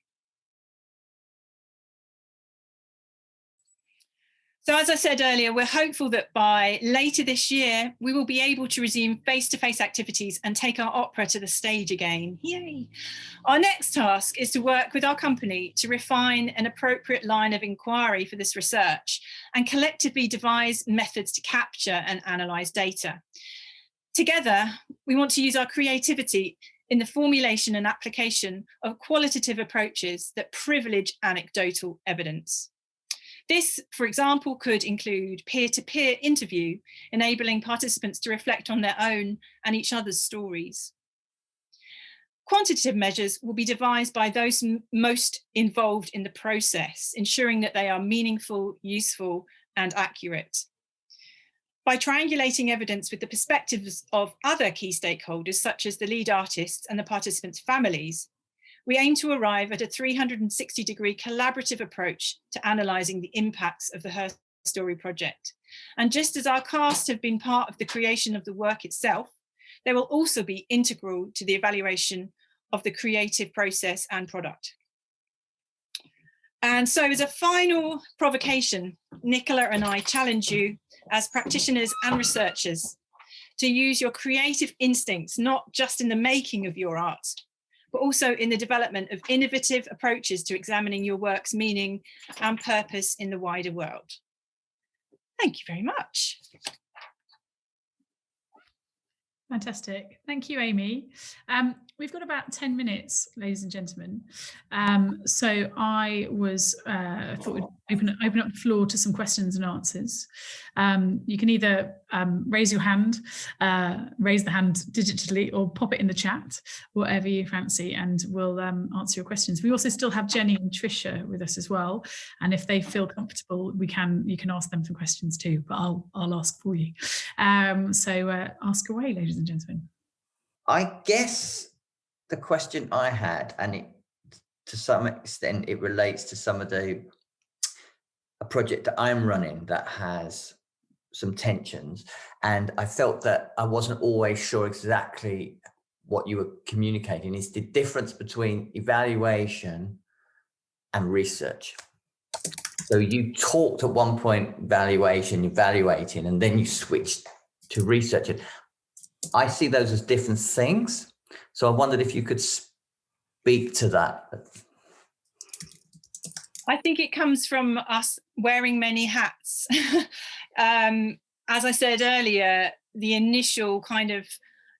So as I said earlier, we're hopeful that by later this year, we will be able to resume face-to-face activities and take our opera to the stage again. Yay! Our next task is to work with our company to refine an appropriate line of inquiry for this research and collectively devise methods to capture and analyse data. Together, we want to use our creativity in the formulation and application of qualitative approaches that privilege anecdotal evidence. This, for example, could include peer-to-peer interview, enabling participants to reflect on their own and each other's stories. Quantitative measures will be devised by those most involved in the process, ensuring that they are meaningful, useful, and accurate. By triangulating evidence with the perspectives of other key stakeholders, such as the lead artists and the participants' families, we aim to arrive at a 360-degree collaborative approach to analysing the impacts of the Her Story project. And just as our cast have been part of the creation of the work itself, they will also be integral to the evaluation of the creative process and product. And so as a final provocation, Nicola and I challenge you as practitioners and researchers to use your creative instincts, not just in the making of your art, but also in the development of innovative approaches to examining your work's meaning and purpose in the wider world. Thank you very much. Fantastic. Thank you, Amy. We've got about 10 minutes, ladies and gentlemen. So I thought we'd open up the floor to some questions and answers. You can either raise your hand, raise the hand digitally, or pop it in the chat, whatever you fancy, and we'll answer your questions. We also still have Jenny and Tricia with us as well, and if they feel comfortable, you can ask them some questions too, but I'll ask for you. So ask away, ladies and gentlemen. I guess the question I had, and to some extent it relates to a project that I'm running that has some tensions, and I felt that I wasn't always sure exactly what you were communicating, is the difference between evaluation and research. So you talked at one point evaluating, and then you switched to research. I see those as different things. So I wondered if you could speak to that. I think it comes from us wearing many hats. As I said earlier, the initial kind of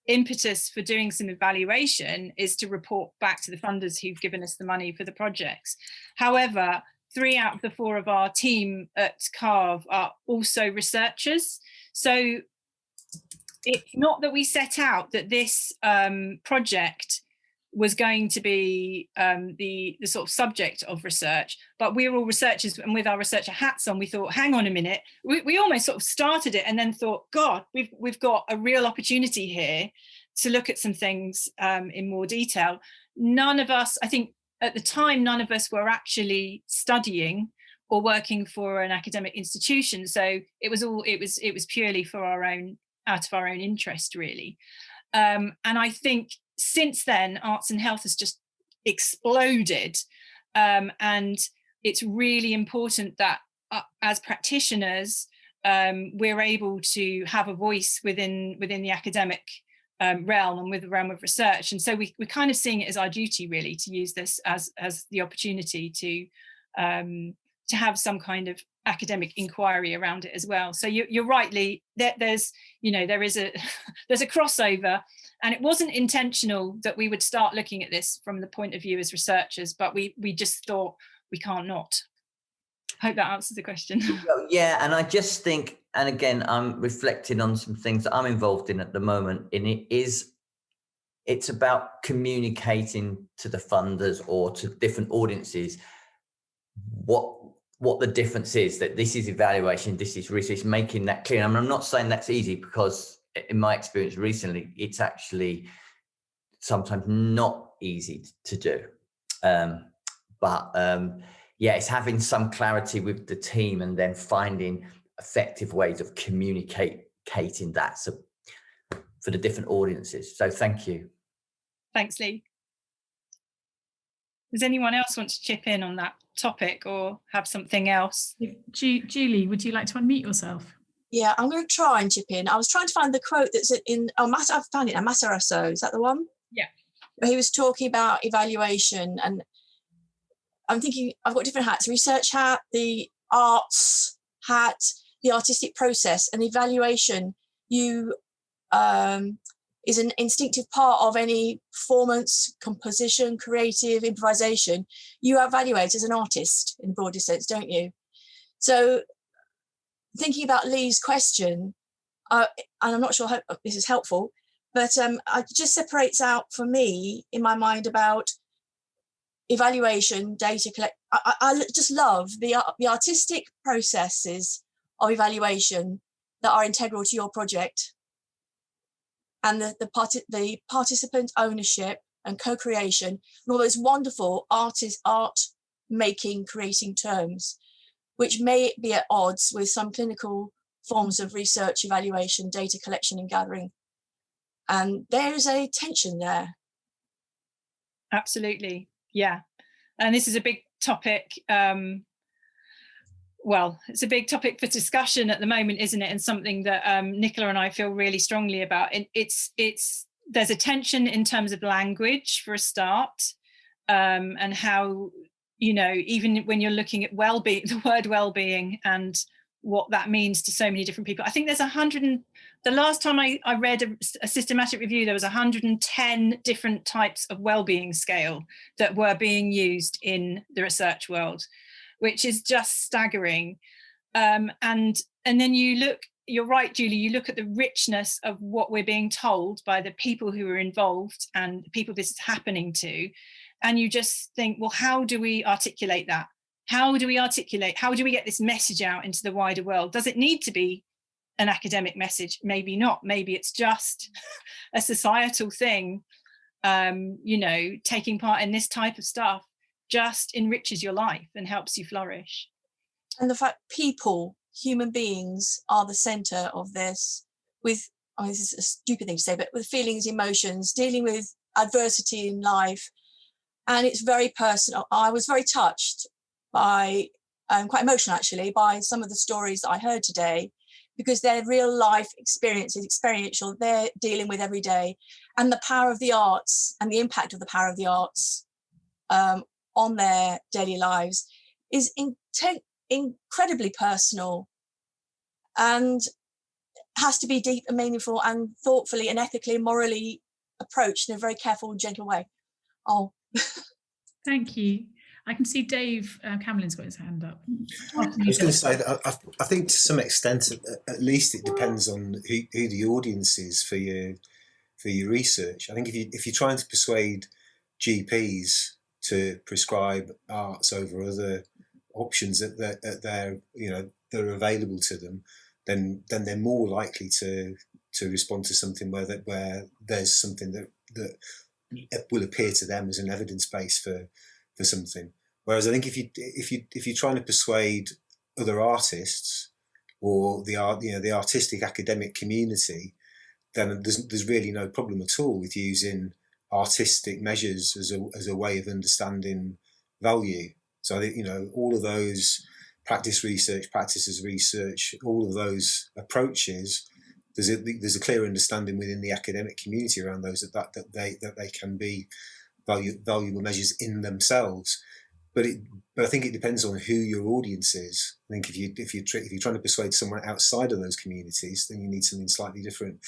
impetus for doing some evaluation is to report back to the funders who've given us the money for the projects. However, 3 out of the 4 of our team at CARVE are also researchers. So it's not that we set out that this project was going to be the sort of subject of research, but we're all researchers, and with our researcher hats on, we thought, hang on a minute, we almost sort of started it and then thought, God, we've got a real opportunity here to look at some things in more detail. None of us, I think at the time, none of us were actually studying or working for an academic institution. So it was purely for out of our own interest, really. And I think since then, arts and health has just exploded. And it's really important that as practitioners, we're able to have a voice within the academic realm and with the realm of research. And so we're kind of seeing it as our duty, really, to use this as the opportunity to have some kind of academic inquiry around it as well. So you're rightly, there's a crossover, and it wasn't intentional that we would start looking at this from the point of view as researchers, but we just thought we can't not. Hope that answers the question. Yeah, and I just think, and again, I'm reflecting on some things that I'm involved in at the moment, and it's about communicating to the funders or to different audiences what the difference is, that this is evaluation, this is research, making that clear. I mean, I'm not saying that's easy, because in my experience recently, it's actually sometimes not easy to do. Yeah, it's having some clarity with the team and then finding effective ways of communicating that for the different audiences. So thank you. Thanks, Lee. Does anyone else want to chip in on that topic or have something else? Julie, would you like to unmute yourself? Yeah, I'm going to try and chip in. I was trying to find the quote that's in, I've found it, Matarasso, is that the one? Yeah. He was talking about evaluation, and I'm thinking, I've got different hats: research hat, the arts hat, the artistic process, and evaluation. Is an instinctive part of any performance, composition, creative, improvisation. You evaluate as an artist in the broadest sense, don't you? So thinking about Lee's question, and I'm not sure how this is helpful, but it just separates out for me in my mind about evaluation, data collect. I just love the artistic processes of evaluation that are integral to your project, and the participant ownership and co-creation, and all those wonderful art-making, creating terms, which may be at odds with some clinical forms of research, evaluation, data collection and gathering. And there is a tension there. Absolutely, yeah. And this is a big topic. Well, it's a big topic for discussion at the moment, isn't it? And something that Nicola and I feel really strongly about. And there's a tension in terms of language for a start, and how, even when you're looking at well-being, the word well-being and what that means to so many different people. I think there's the last time I read a systematic review, there was 110 different types of well-being scale that were being used in the research world, which is just staggering. And then you're right, Julie, you look at the richness of what we're being told by the people who are involved and the people this is happening to, and you just think, well, how do we articulate that? How do we get this message out into the wider world? Does it need to be an academic message? Maybe not. Maybe it's just a societal thing. Taking part in this type of stuff just enriches your life and helps you flourish. And the fact human beings are the center of this, this is a stupid thing to say, but with feelings, emotions, dealing with adversity in life. And it's very personal. I was very touched by, quite emotional actually, by some of the stories that I heard today, because they're real life experiences, experiential, they're dealing with every day. And the power of the arts and the impact of the power of the arts on their daily lives is incredibly personal, and has to be deep and meaningful and thoughtfully and ethically and morally approached in a very careful and gentle way. Thank you. I can see Dave Cameron's got his hand up. I was going to say that I think to some extent, at least, it depends on who the audience is for your research. I think if you're trying to persuade GPs to prescribe arts over other options that are available to them, then they're more likely to to respond to something where there's something that will appear to them as an evidence base for something. Whereas I think if you're trying to persuade other artists or the artistic academic community, then there's really no problem at all with using artistic measures as a way of understanding value. So I think, all of those practices research, all of those approaches, there's a clear understanding within the academic community around those that they can be valuable measures in themselves. But I think it depends on who your audience is. I think if you're trying to persuade someone outside of those communities, then you need something slightly different.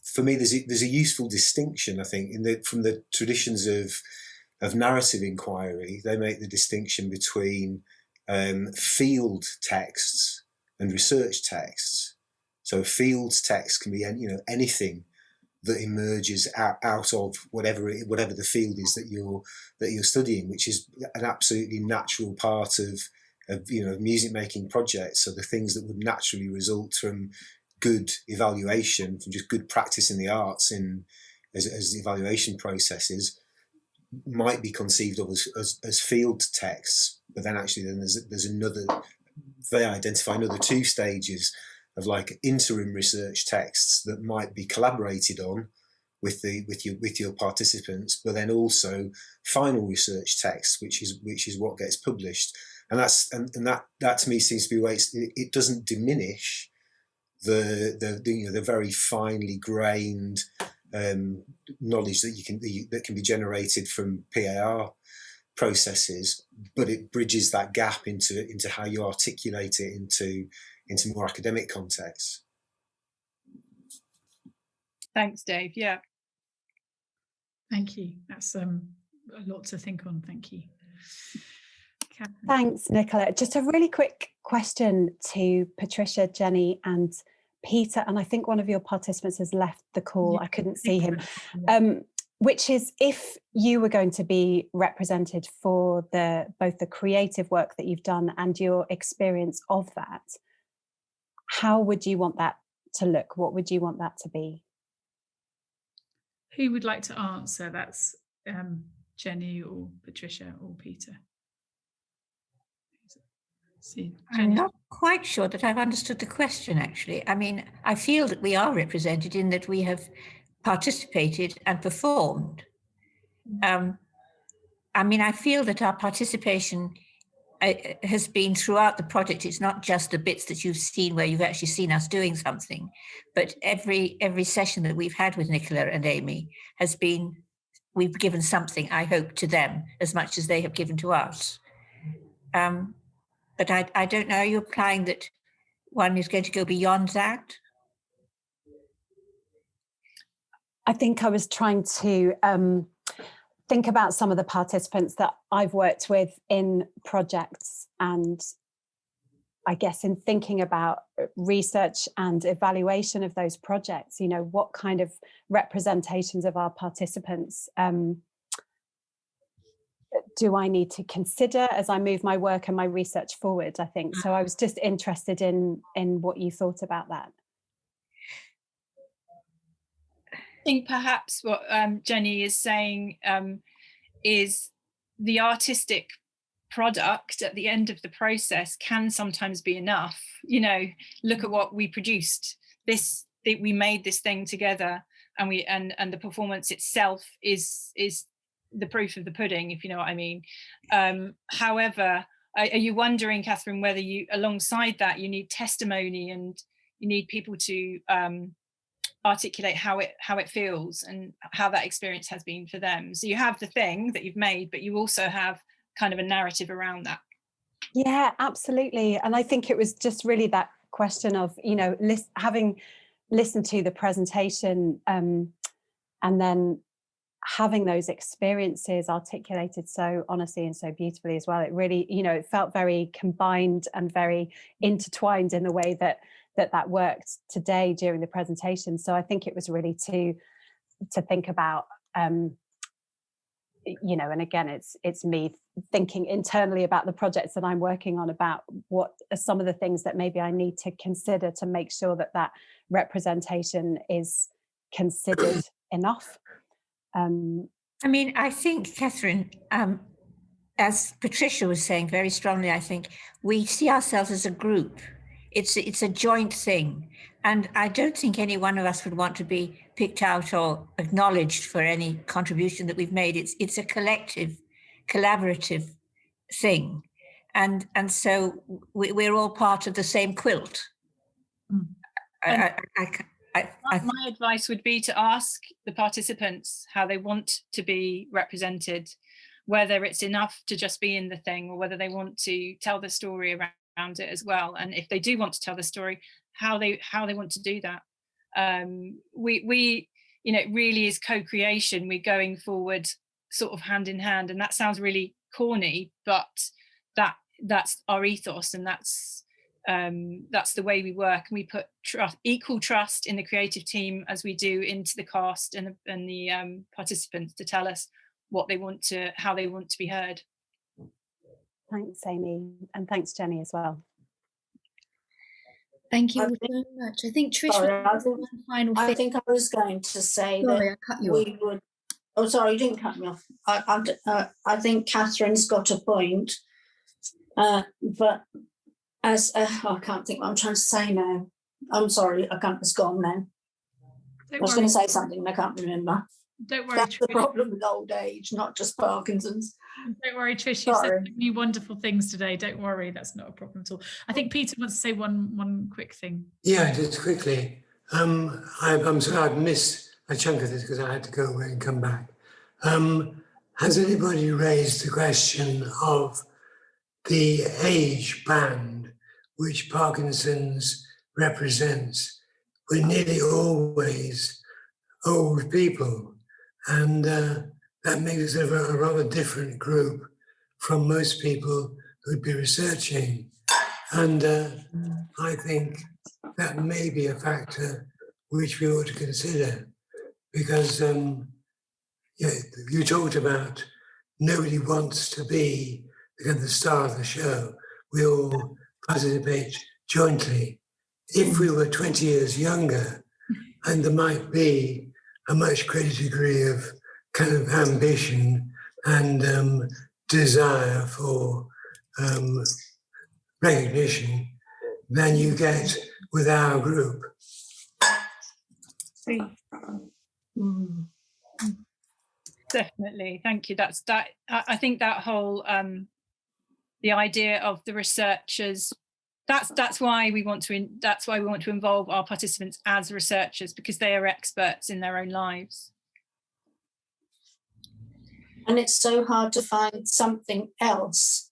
For me, there's a useful distinction, I think, from the traditions of narrative inquiry. They make the distinction between field texts and research texts. So field text can be anything that emerges out of whatever the field is that you're studying, which is an absolutely natural part of music making projects. So the things that would naturally result from good evaluation, from just good practice in the arts as evaluation processes, might be conceived of as field texts. But then actually there's another, they identify another two stages of like interim research texts that might be collaborated on with your participants, but then also final research texts, which is what gets published, and that to me seems to be where it doesn't diminish the very finely grained knowledge that can be generated from PAR processes, but it bridges that gap into how you articulate it into more academic contexts. Thanks, Dave. Yeah. Thank you. That's a lot to think on. Thank you. Catherine. Thanks, Nicola. Just a really quick question to Patricia, Jenny, and Peter. And I think one of your participants has left the call. I couldn't see him. Which is, if you were going to be represented for both the creative work that you've done and your experience of that, how would you want that to look? What would you want that to be? Who would like to answer? That's Jenny or Patricia or Peter. I'm not quite sure that I've understood the question, actually. I mean, I feel that we are represented in that we have participated and performed. I mean, I feel that our participation has been throughout the project. It's not just the bits that you've seen where you've actually seen us doing something, but every session that we've had with Nicola and Amy has been, we've given something, I hope, to them as much as they have given to us. But I don't know, are you implying that one is going to go beyond that? I think I was trying to think about some of the participants that I've worked with in projects, and I guess in thinking about research and evaluation of those projects, what kind of representations of our participants do I need to consider as I move my work and my research forward, I think. So I was just interested in what you thought about that. I think perhaps what Jenny is saying is the artistic product at the end of the process can sometimes be enough. Look at what we produced. We made this thing together, and the performance itself is the proof of the pudding, if you know what I mean. However, are you wondering, Catherine, whether you, alongside that, you need testimony and you need people to articulate how it feels and how that experience has been for them? So you have the thing that you've made, but you also have kind of a narrative around that. Yeah, absolutely. And I think it was just really that question of, having listened to the presentation and then having those experiences articulated so honestly and so beautifully as well. It really, it felt very combined and very intertwined in the way that worked today during the presentation. So I think it was really to think about you know, and again, it's me thinking internally about the projects that I'm working on, about what are some of the things that maybe I need to consider to make sure that that representation is considered enough. I mean, I think, Catherine, as Patricia was saying very strongly, I think we see ourselves as a group. It's a joint thing. And I don't think any one of us would want to be picked out or acknowledged for any contribution that we've made. It's a collective, collaborative thing. And so we're all part of the same quilt. My advice would be to ask the participants how they want to be represented, whether it's enough to just be in the thing or whether they want to tell the story around it as well. And if they do want to tell the story, how they want to do that. We you know, it really is co-creation. We're going forward sort of hand in hand, and that sounds really corny, but that's our ethos, and that's the way we work. And we put equal trust in the creative team as we do into the cast and the participants to tell us what they want to, how they want to be heard. Thanks, Amy, and thanks, Jenny, as well. Thank you so much. I think Trish, one final thing. I think I was going to say Sorry, that I cut you we off. would. Oh, sorry, you didn't cut me off. I think Catherine's got a point, but as I can't think what I'm trying to say now. I'm sorry, I can't. It's gone now. I was going to say something and I can't remember. Don't worry, That's the problem with old age, not just Parkinson's. Don't worry, Trish, you've said so many wonderful things today. Don't worry, that's not a problem at all. I think Peter wants to say one quick thing. Yeah, just quickly. I'm sorry I've missed a chunk of this because I had to go away and come back. Has anybody raised the question of the age band which Parkinson's represents? We're nearly always old people, and that makes us a rather different group from most people who'd be researching. And I think that may be a factor which we ought to consider, because you talked about nobody wants to be the star of the show. We all participate jointly. If we were 20 years younger, and there might be a much greater degree of kind of ambition and desire for recognition than you get with our group. Definitely, thank you. I think that whole the idea of the researchers. That's why we want to involve our participants as researchers, because they are experts in their own lives. And it's so hard to find something else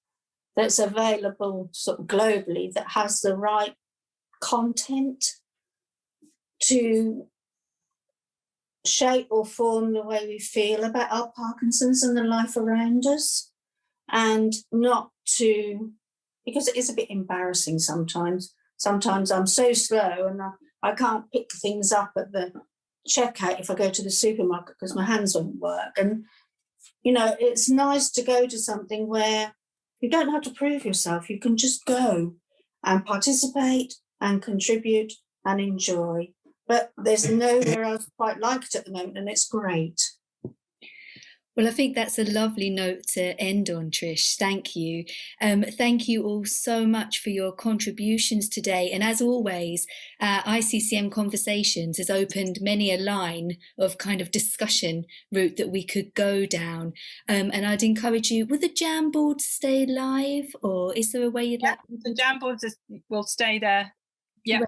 that's available sort of globally that has the right content to shape or form the way we feel about our Parkinson's and the life around us, and not to, because it is a bit embarrassing sometimes. Sometimes I'm so slow and I can't pick things up at the checkout if I go to the supermarket because my hands won't work. And, you know, it's nice to go to something where you don't have to prove yourself. You can just go and participate and contribute and enjoy. But there's nowhere else quite like it at the moment, and it's great. Well, I think that's a lovely note to end on, Trish. Thank you. Thank you all so much for your contributions today. And as always, ICCM Conversations has opened many a line of kind of discussion route that we could go down. And I'd encourage you, will the Jamboard stay live, or is there a way you'd like? The Jamboard will stay there. Yeah.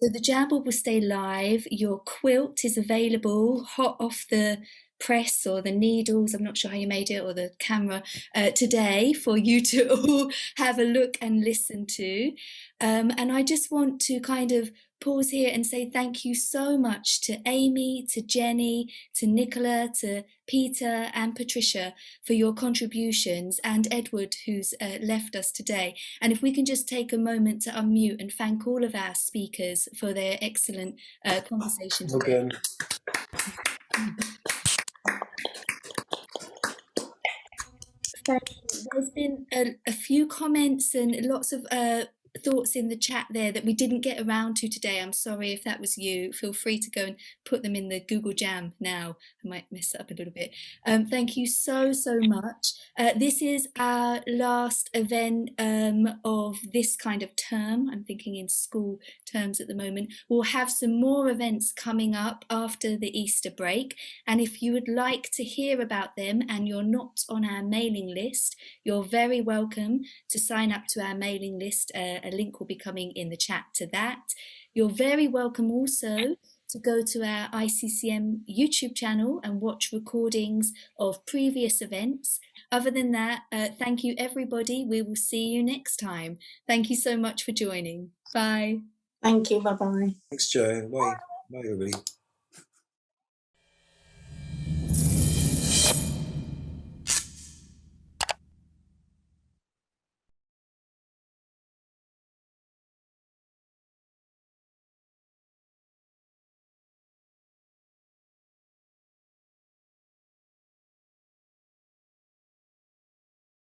So the Jamboard will stay live. Your quilt is available hot off the press or the needles, I'm not sure how you made it, or the camera today for you to all have a look and listen to. And I just want to kind of pause here and say thank you so much to Amy, to Jenny, to Nicola, to Peter and Patricia for your contributions, and Edward, who's left us today. And if we can just take a moment to unmute and thank all of our speakers for their excellent conversation today. There's been a few comments and lots of thoughts in the chat there that we didn't get around to today. I'm sorry if that was you. Feel free to go and put them in the Google Jam now. I might mess it up a little bit. Thank you so much. This is our last event of this kind of term. I'm thinking in school terms at the moment. We'll have some more events coming up after the Easter break. And if you would like to hear about them and you're not on our mailing list, you're very welcome to sign up to our mailing list. A link will be coming in the chat to that. You're very welcome also to go to our ICCM YouTube channel and watch recordings of previous events. Other than that, thank you everybody. We will see you next time. Thank you so much for joining. Bye. Thank you. Bye-bye. Thanks, Joe. Bye. Bye, everybody.